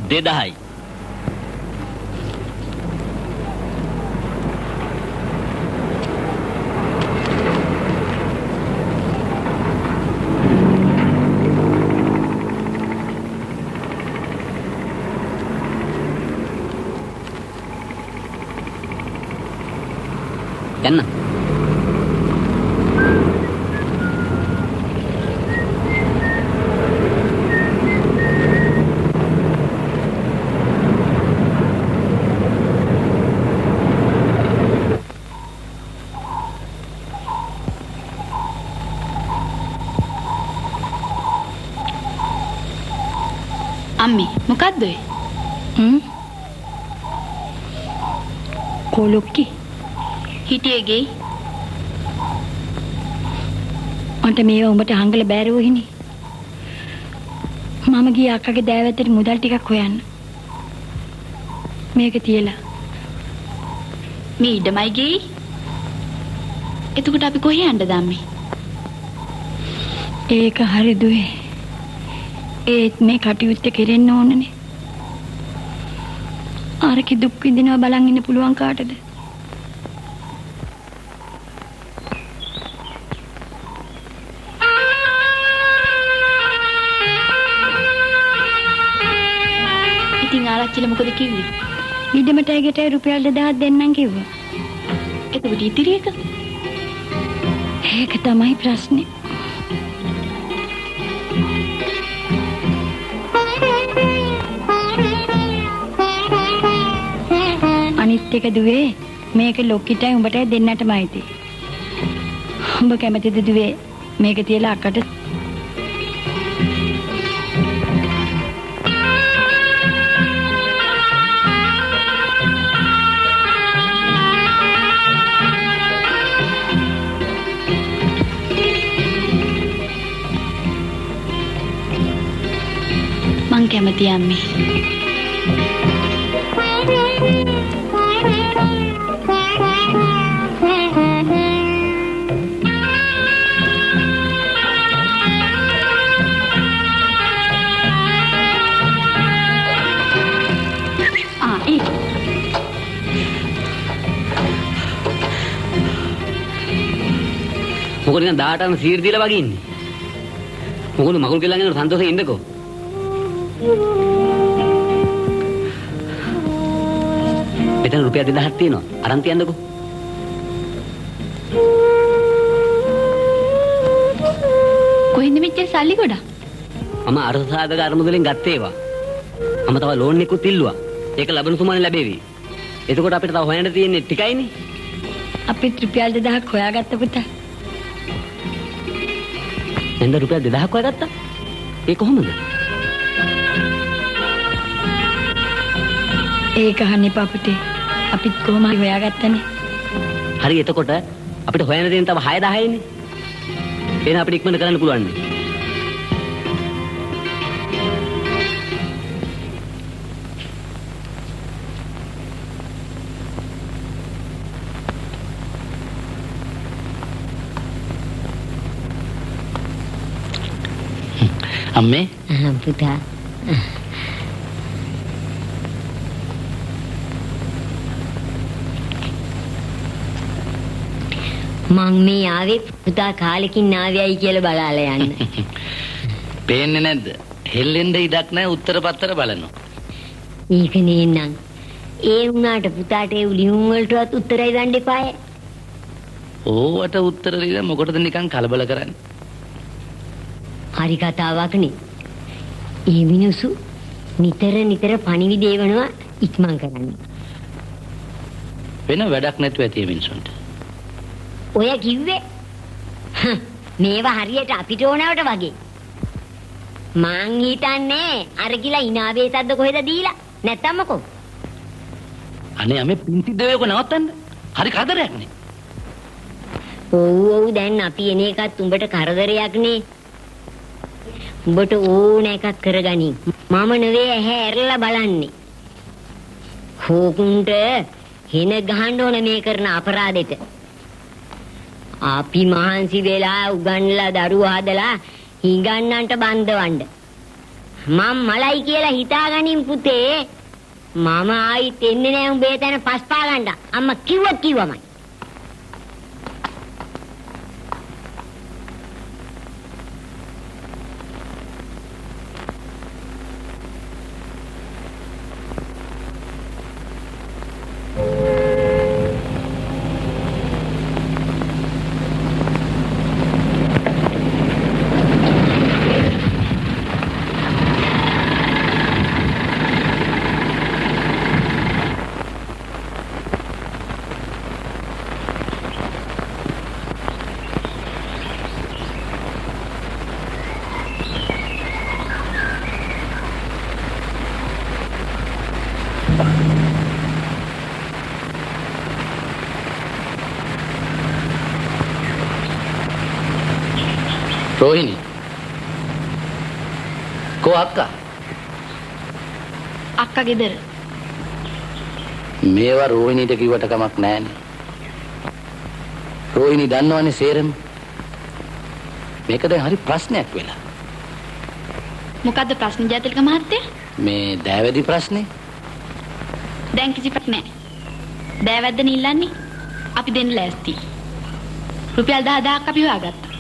2000යි. යන්න. අම්මේ මොකද්ද ඔය? කොලොක්කි හිටියේ ගේ. අන්ට මේව උඹට හංගල බෑරුවහිනේ. මම ගියේ අක්කගේ දෑවැත්තට මුදල් ටිකක් හොයන්න. මේක තියලා. මේ ඉඩමයි ගේ. එතකොට අපි කොහේ යන්නද අම්මේ? ඒක හරි දුවේ. ඒත් මේ කටයුත්ත කෙරෙන්න ඕනනේ. ආරකි දුක් විඳිනවා බලන් ඉන්න පුළුවන් කාටද? මොකද කිව්වේ? ඉඩමට ඇගට රුපියල් 2000 දෙන්නම් කිව්වා. එතකොට ඉතිරි එක? ඒක තමයි ප්‍රශ්නේ. අනිත් එක දුවේ මේක ලොක්කිටයි උඹටයි දෙන්නටම අයිති. උඹ කැමතිද දුවේ මේක තියලා අක්කට මං කැමති අම්මේ. මොකද නිකන් 18න් සීර් දීලා වගේ ඉන්නේ. මොකද මගුල් කෙල්ලන් යන සන්තෝෂයෙන් ඉන්නකෝ. මෙතන රුපියල් 2000ක් තියෙනවා. අරන් තියන්නකෝ. කොහෙන්ද මෙච්චර සල්ලි ගොඩක්? මම අරසාදක අරමුදලෙන් ගත්තේ ඒවා. මම තව ලෝන් එකකුත් ඉල්ලුවා. ඒක ලැබෙන සුමානේ ලැබෙවි. එතකොට අපිට තව හොයන්න තියෙන්නේ ටිකයිනේ. අපිත් රුපියල් 2000ක් හොයාගත්ත පුතා. එන්ද රුපියල් 2000ක් හොයාගත්තා? ඒ කොහොමද? ඒක අහන්න එපා පුතේ. අපිත් කොහොම හරි හොයාගත්තනේ. හරි එතකොට අපිට හොයන්න තියෙන තව 6000යිනේ. එහෙනම් අපිට ඉක්මනට කරන්න පුළුවන් නේ. අම්මේ පුතා මං මේ ආවේ පුතා කාලෙකින් ආවේයි කියලා බලාලා යන්න. පේන්නේ නැද්ද? හෙල්ලෙන්න ඉඩක් නැහැ උත්තර පත්තර බලනවා. ඒක නේනම්. ඒ වුණාට පුතාට ඒ ලියුම් වලටවත් උත්තරයි ගන්න එපාය. ඕවට උත්තර දීලා මොකටද නිකන් කලබල කරන්නේ? හරි කතාවක්නේ. ඒ මිනිස්සු නිතර පණිවිඩ දෙවනවා ඉක්මන් කරන්නේ. වෙන වැඩක් නැතුව ඇති මිනිසුන්ට. ඔය කිව්වේ මේවා හරියට අපිට ඕනවට වගේ. මං හිතන්නේ අර කියලා ඉනාවේ සද්ද කොහෙද දීලා නැත්තම් මොකෝ? අනේ අමේ පින්ති දෙවේක නවත්තන්න. හරි කරදරයක් නේ. ඔව් දැන් අපි එන එකත් උඹට කරදරයක් නේ. උඹට ඕන එකක් කරගනි. මම නෙවෙයි ඇහැ ඇරලා බලන්නේ. හොකුන්ට හින ගහන්න ඕන මේ කරන අපරාධෙට. අපි මහන්සි වෙලා උගන්ලා දරුවා හදලා හිඟන්නන්ට බන්දවන්න. මම මලයි කියලා හිතාගනින් පුතේ. මම ආයිත් එන්නේ නෑ උඹේ තැන පස්පා ගන්න. අම්මා කිව්වමයි. रोहिणी को अक्का අක්කා ගෙදර. මේවා රෝහිණීට කිව්වට කමක් නැහැනේ. රෝහිණී දන්නවනේ සේරම. මේක දැන් හරි ප්‍රශ්නයක් වෙලා. මොකද්ද ප්‍රශ්නේ ජාතික මහත්තයා? මේ දෑවැදි ප්‍රශ්නේ. දැන් කිසි ප්‍රශ්නයක් නැහැ. දෑවැද්දන ඉල්ලන්නේ අපි දෙන්න ලෑස්ති. රුපියල් 10000ක් අපි හොයාගත්තා.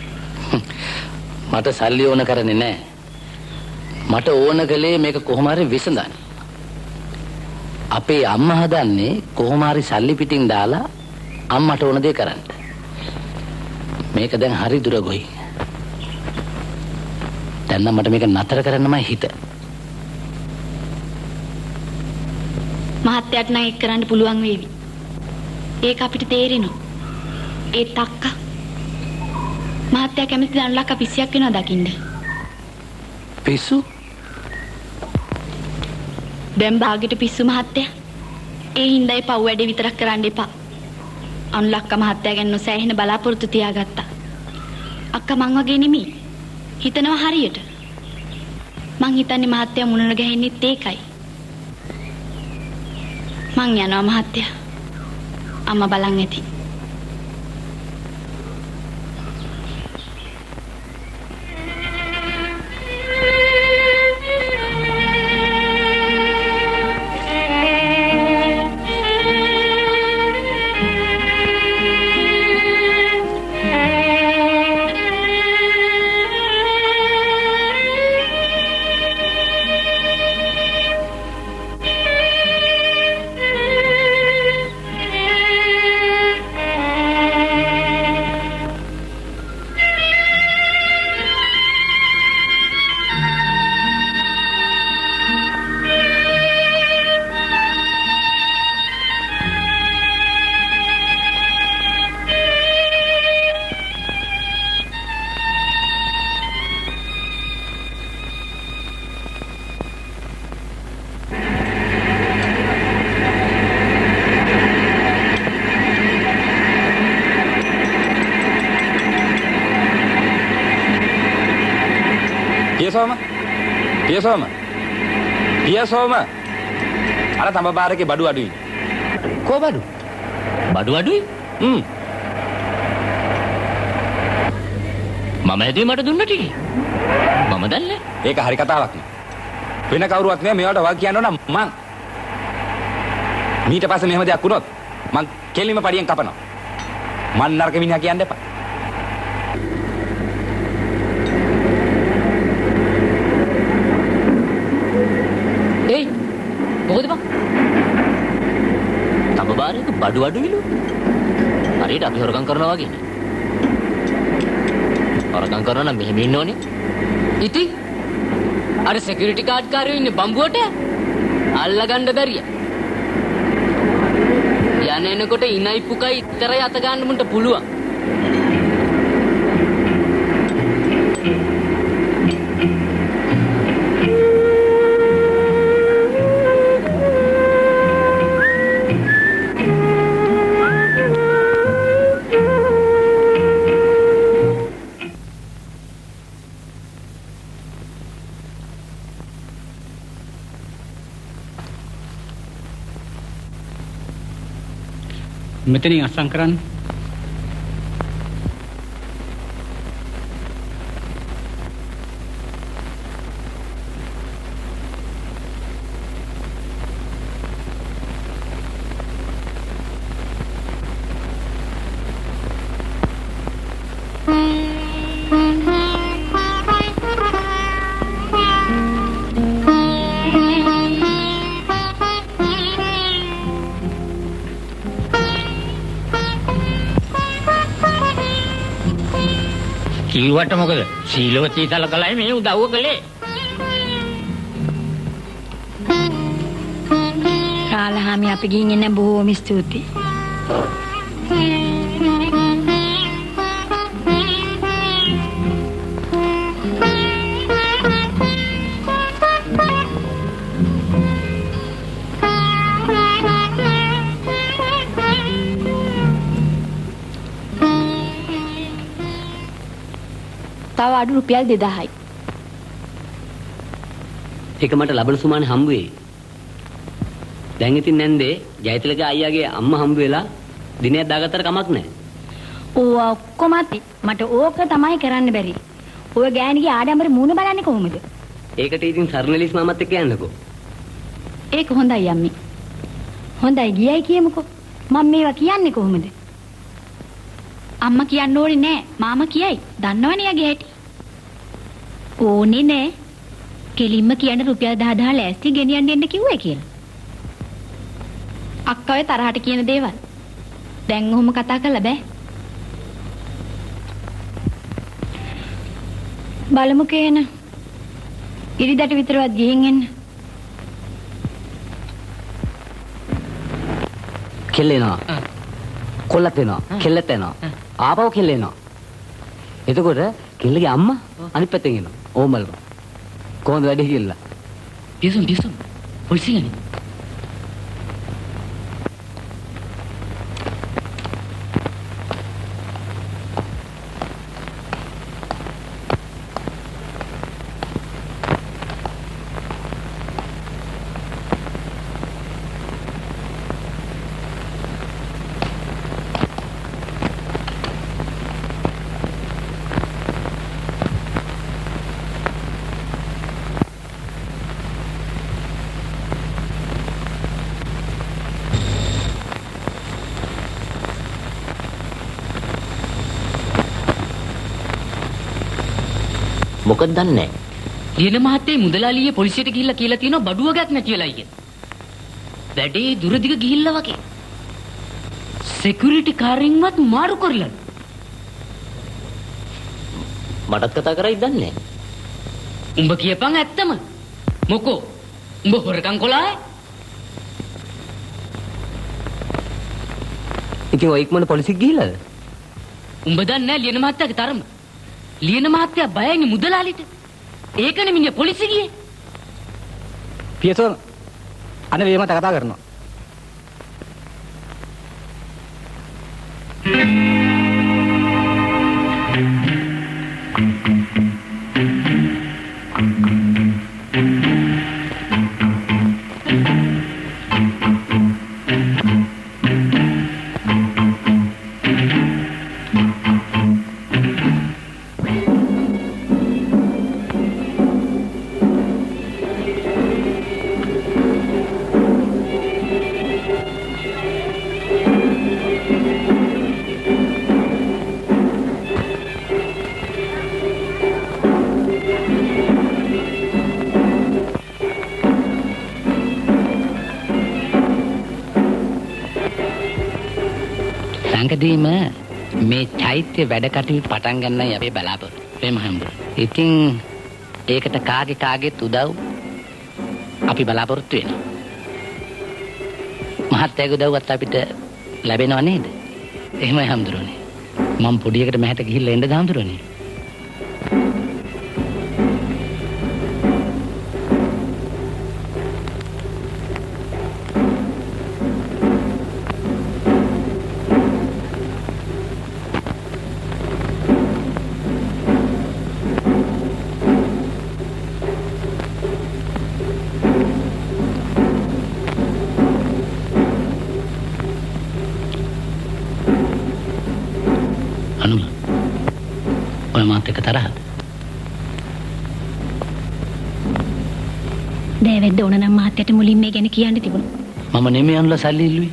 මට සල්ලි ඕන කරන්නේ නැහැ. මට ඕන කලේ මේක කොහොම හරි විසඳන්න. අපේ අම්මා හදන්නේ කොහොම හරි සල්ලි පිටින් දාලා අම්මට ඕන දේ කරන්න. මේක දැන් හරි දුර ගොයි. දැන් නම් මට මේක නතර කරන්නමයි හිත. මහත්තයාට නම් ඒක කරන්න පුළුවන් වේවි. ඒක අපිට තේරෙනවා. ඒ තක්කා මහත්තයා කැමති දන්ලක්ක පිස්සියක් වෙනවා දකින්න. පිස්සු? දැන් භාගෙට පිස්සු මහත්තයා. ඒ හින්දා ඒ පව් වැඩේ විතරක් කරන්න එපා. අනුලක්ක මහත්තයා ගැන නොසෑහෙන බලාපොරොත්තු තියාගත්තා. අක්කා මං වගේ නෙමෙයි. හිතනවා හරියට. මං හිතන්නේ මහත්තයා මුණන ගහන්නේත් ඒකයි. මං යනවා මහත්තයා. අම්මා බලන් ඇති. පියසෝම අර තඹ බාරකේ බඩු අඩුයි. කෝ බඩු? බඩු අඩුයි? මම ඇදී මට දුන්න ටික. මම දන්නේ. ඒක හරි කතාවක් නේ. වෙන කවුරුවත් නෑ මේවට වග කියන්න නම් මං. ඊට පස්සේ මෙහෙම දෙයක් වුණොත් මං කෙලින්ම පඩියෙන් කපනවා. මං නරක මිනිහා කියන්න එපා. මොකද බං? තඹ බාරක බඩු අඩුයිලු. හරියට අපි හොරගම් කරනවා වගේ. හොරගම් කරනවා නම් මෙහෙම ඉන්න ඕනේ. ඉතින් අර සිකියුරිටි ගාඩ් කාරයෝ ඉන්නේ බම්බුවට අල්ලගන්න බැරිය. යන්නේනකොට ඉනයි පුකයි විතරයි අත ගන්න මුන්ට පුළුවන්. මෙතනින් අස්සම් කරන්න. කිව්වට මොකද? සීලවතී සලකලයි මේ උදව්ව කළේ. රාලහාමි අපි ගිහින් එන්න බොහොම ස්තුතියි. තව අඩු රුපියල් 2000යි. ඒක මට ලබන සුමානේ හම්බ වෙයි. දැන් ඉතින් නැන්දේ ජයතිලක අයියාගේ අම්මා හම්බ වෙලා දිනයක් දාගත්තට කමක් නැහැ. ඕවා ඔක්කොම මට ඕක තමයි කරන්න බැරි. ඔය ගෑණිගේ ආඩම්බර මූණ බලන්නේ කොහොමද? ඒකට ඉතින් සර්නලිස් මාමත් එක්ක යන්නකෝ. ඒක හොඳයි අම්මි. හොඳයි ගියයි කියමුකෝ. මම මේවා කියන්නේ කොහොමද? අම්මා කියන්න ඕනේ නෑ. මාමා කියයි. දන්නවනේ යගේ හැටි. ඕනේ නෑ. කෙලින්ම කියන රුපියල් 10000 ලෑස්ති ගෙනියන්න එන්න කිව්වේ කියලා. අක්කා ඔය තරහට කියන දේවල්. දැන් ඔහොම කතා කරලා බෑ. බලමු කේන. ඉරිදට විතරවත් ගිහින් එන්න. කෙල්ලේනවා. කොල්ලත් එනවා. කෙල්ලත් එනවා. ආපහු කෙල්ල එනවා. එතකොට කෙල්ලගේ අම්මා අනිත් පැත්තෙන් එනවා. ඕමල්. කොහොමද වැඩේ කියලා? පියසුම් පොලිසියනේ. මොකද දන්නේ ලියන මහත්තයා මුදලාලියේ පොලිසියට ගිහිල්ලා කියලා තියෙනවා බඩුවගත් නැති වෙලා කියලා. වැඩේ දුරදිග ගිහිල්ලා වගේ. සිකියුරිටි කාරින්වත් මාරු කරලා. මටත් කතා කරයි දන්නේ උඹ කියපන් ඇත්තම. මොකෝ? උඹ හොරකම් කළා? ඉතින් ඔය ඉක්මන පොලිසියට ගිහිල්ලාද? උඹ දන්නේ නැහැ ලියන මහත්තයාගේ තරම. ලියන මහත්තයා බයන්නේ මුදලාලිට. ඒකනේ මිනිහ පොලිසිය ගියේ. පියසුම් අනේ මේ මත කතා කරනවා. සංකදීම මේ චෛත්‍ය වැඩ කටයුතු පටන් ගන්නයි අපේ බලාපොරොත්තු. ප්‍රේම හැමෝම. ඉතින් ඒකට කාගේත් උදව් අපි බලාපොරොත්තු වෙනවා. මහත්යගේ උදව්වත් අපිට ලැබෙනව නේද? එහෙමයි හැමදෙරෝනේ. මම පොඩි එකට මහත ගිහිල්ලා එන්න හැමදෙරෝනේ. තරහද? දෑවැද්ද ඕන නම් මහත්තයට මුලින් මේ ගැන කියන්න තිබුණා. මම නෙමෙයි අනුලා සල්ලි ඉල්ලුවේ.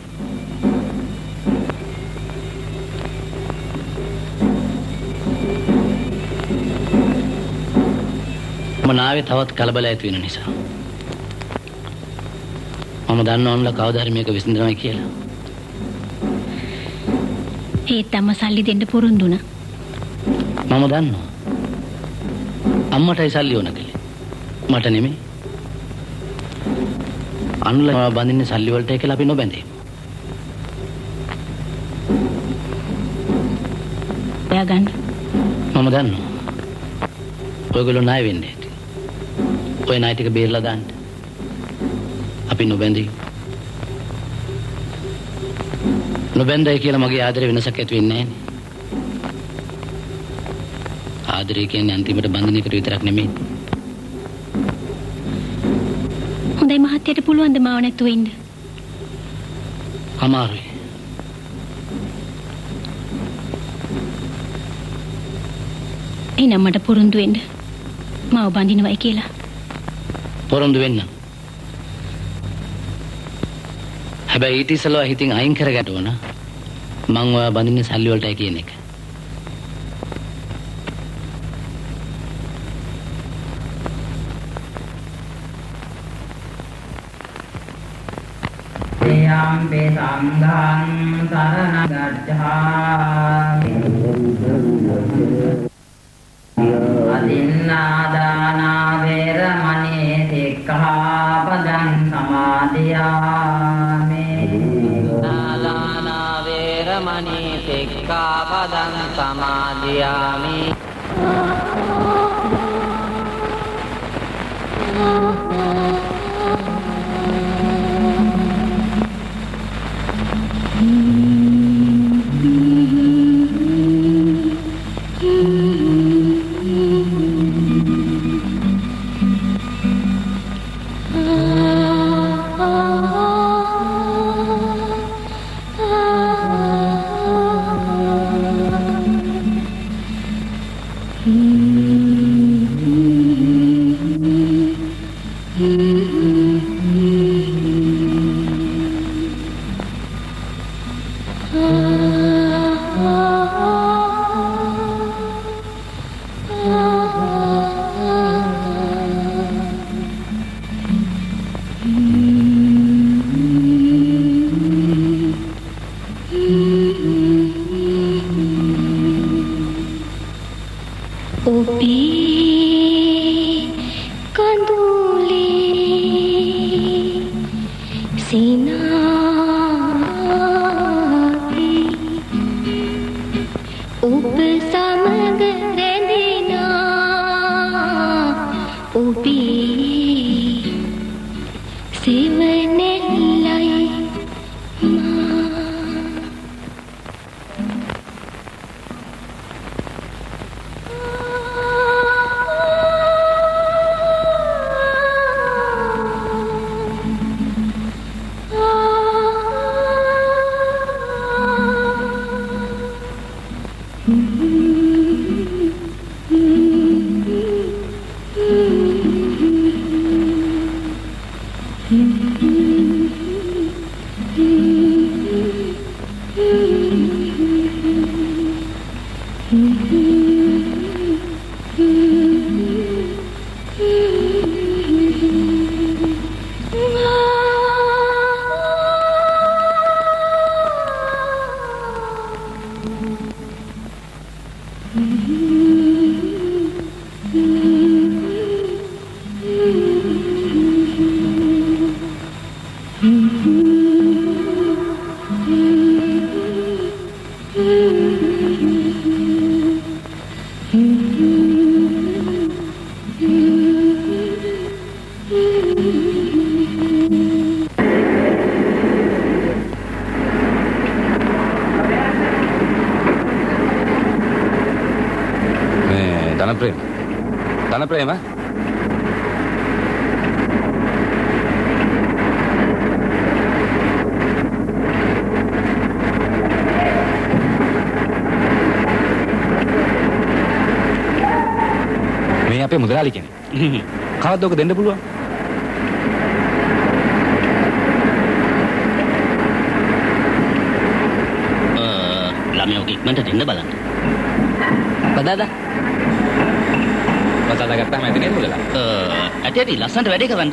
මම නාවේ තවත් කලබල ඇති වෙන නිසා. මම දන්නවා අනුලා කවදා හරි මේක විසඳනවා කියලා. ඒත් අම්මා සල්ලි දෙන්න පුරුදු වුණා. මම දන්නවා. අම්මටයි සල්ලි ඕන කලේ. මට නෙමෙයි. අනුලා බඳින්නේ සල්ලි වලට කියලා අපි නොබැඳේ. එයා ගන්න. මම දන්නවා. ඔයගොල්ලෝ ණය වෙන්නේ. ඔය ණය ටික බේරලා දාන්න. අපි නොබැඳේ. නොබැඳයි කියලා මගේ ආදරේ වෙනසක් ඇති වෙන්නේ නැහැ. ආදරය කියන්නේ අන්තිමට බඳින එකට විතරක් නෙමෙයි. හොඳයි මහත්තයට පුළුවන් ද මාව නැතුව ඉන්න? අමාරුයි. එනම් මට පොරොන්දු වෙන්න. මාව බඳිනවයි කියලා. පොරොන්දු වෙන්න. හැබැයි ඊට ඉස්සෙල්ලා හිතින් අයින් කරගන්න ඕන. මං ඔයා බඳින්නේ සල්ලි වලටයි කියන එක. Yampi Sangham Saranam Gacchami Adinādāna Veramani Sikkhapadam Samadhiyāmi Adinādāna Veramani Sikkhapadam Samadhiyāmi ධනප්‍රේම මේ අපේ මුදලාලි කෙනෙක්. කවද්ද ඔක දෙන්න පුළුවන්? ළමයා ඔක ඉක්මනට දෙන්න බලන්න. බදාදා මසාලා ගත්තාම ඇති නේද මුදලා? ඇටි ලස්සනට වැඩේ කරන්න.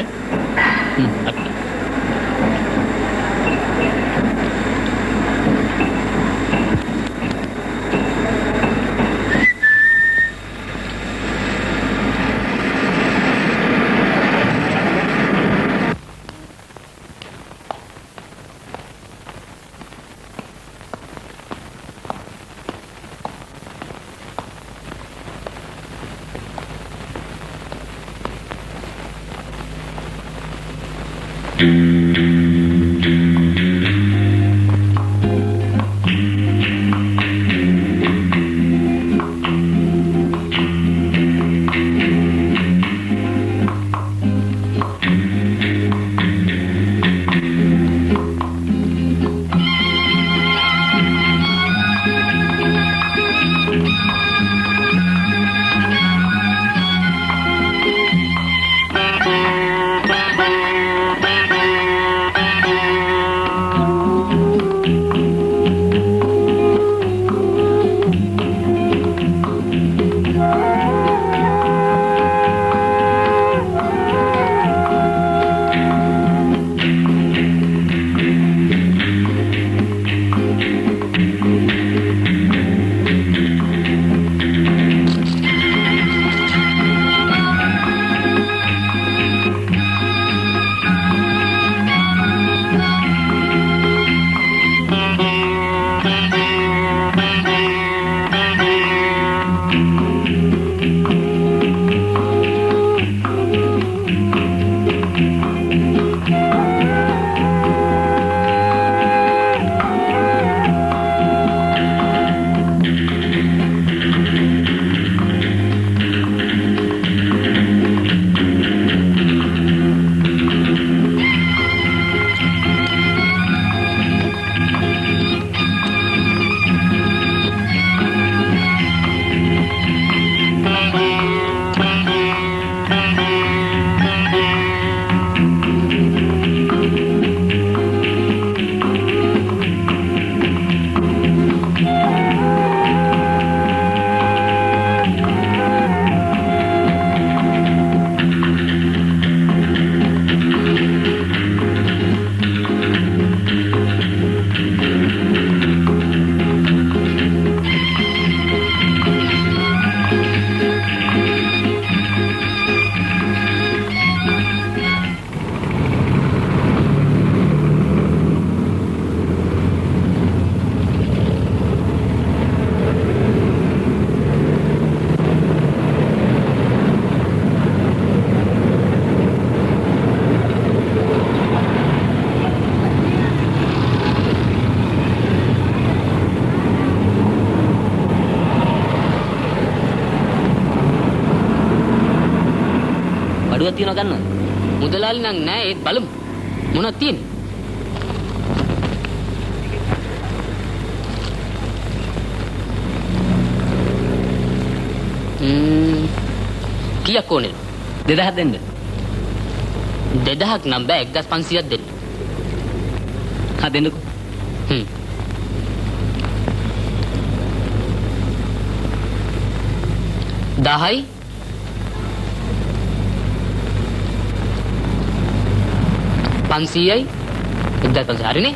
කුඩුවක් තියනවා ගන්නවද? මුදලාලි නම් නෑ ඒත් බලමු. මොනවද තියෙන්නේ? කීයක් ඕනේද? 2000ක් දෙන්න. 2000ක් නම් බෑ 1500ක් දෙන්න. හා දෙන්නකෝ. 10යි 500යි 1500 හරිනේ.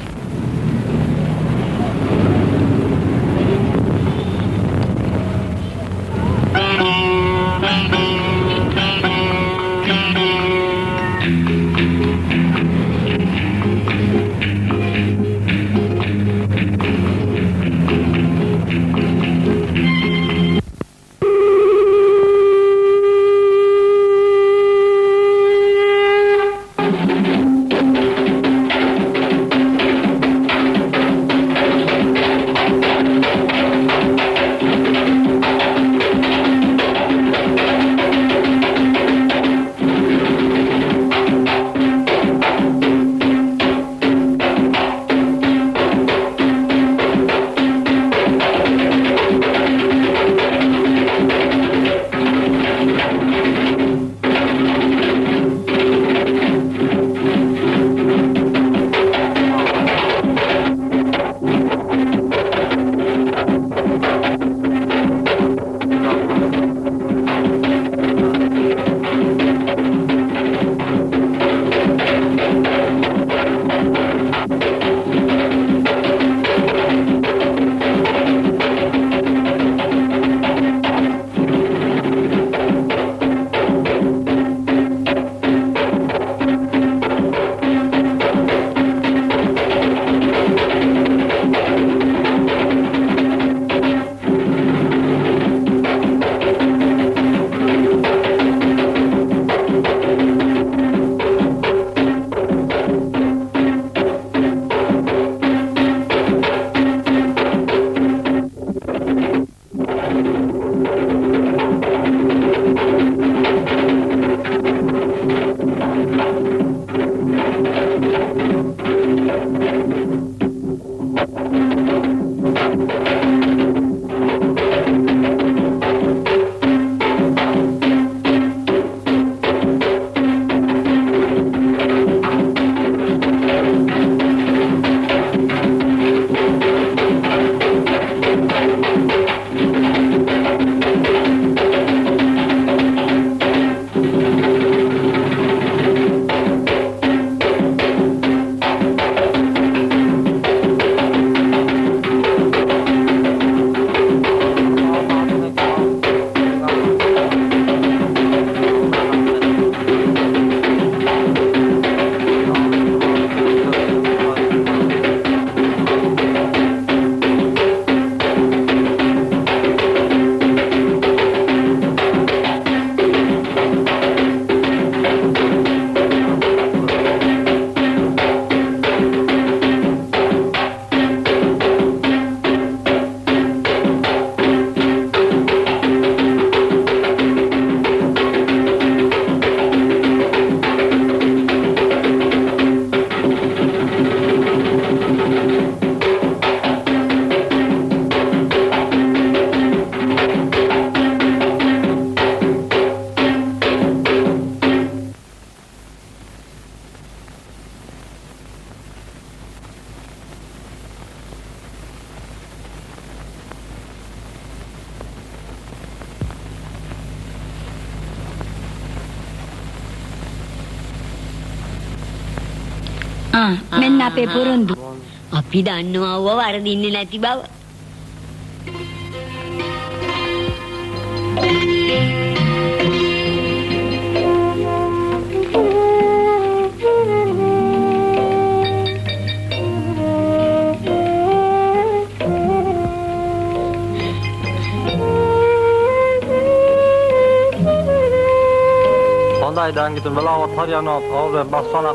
මෙන්න අපේ පොරොන්දු. අපි දන්නවා වරදින්නේ නැති බව. හොඳයි දැන් ඉතින් වෙලාවත් හරියනවා. අවුරුද්ද බස්සන.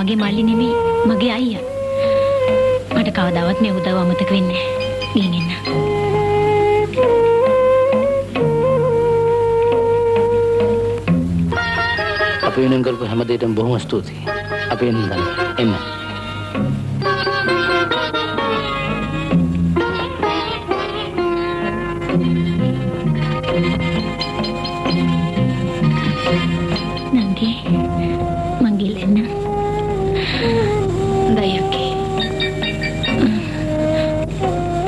මගේ මල්ලි නෙමෙයි මගේ අයියා. මට කවදාවත් මේ උදව් අමතක වෙන්නේ නැහැ. ගිහින් එන්න. අපි වෙනුවෙන් කරපු හැම දෙයකටම බොහොම ස්තුතියි. අපි එන්න. නංගි මං ගිලෙන්න. දයකේ.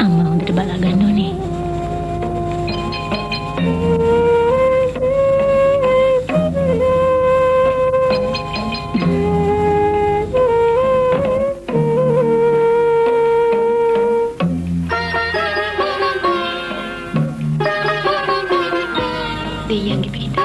අම්මා හොඳට බලා ගන්න ඕනේ. දෙයියන්ගේ පිට.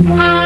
Bye.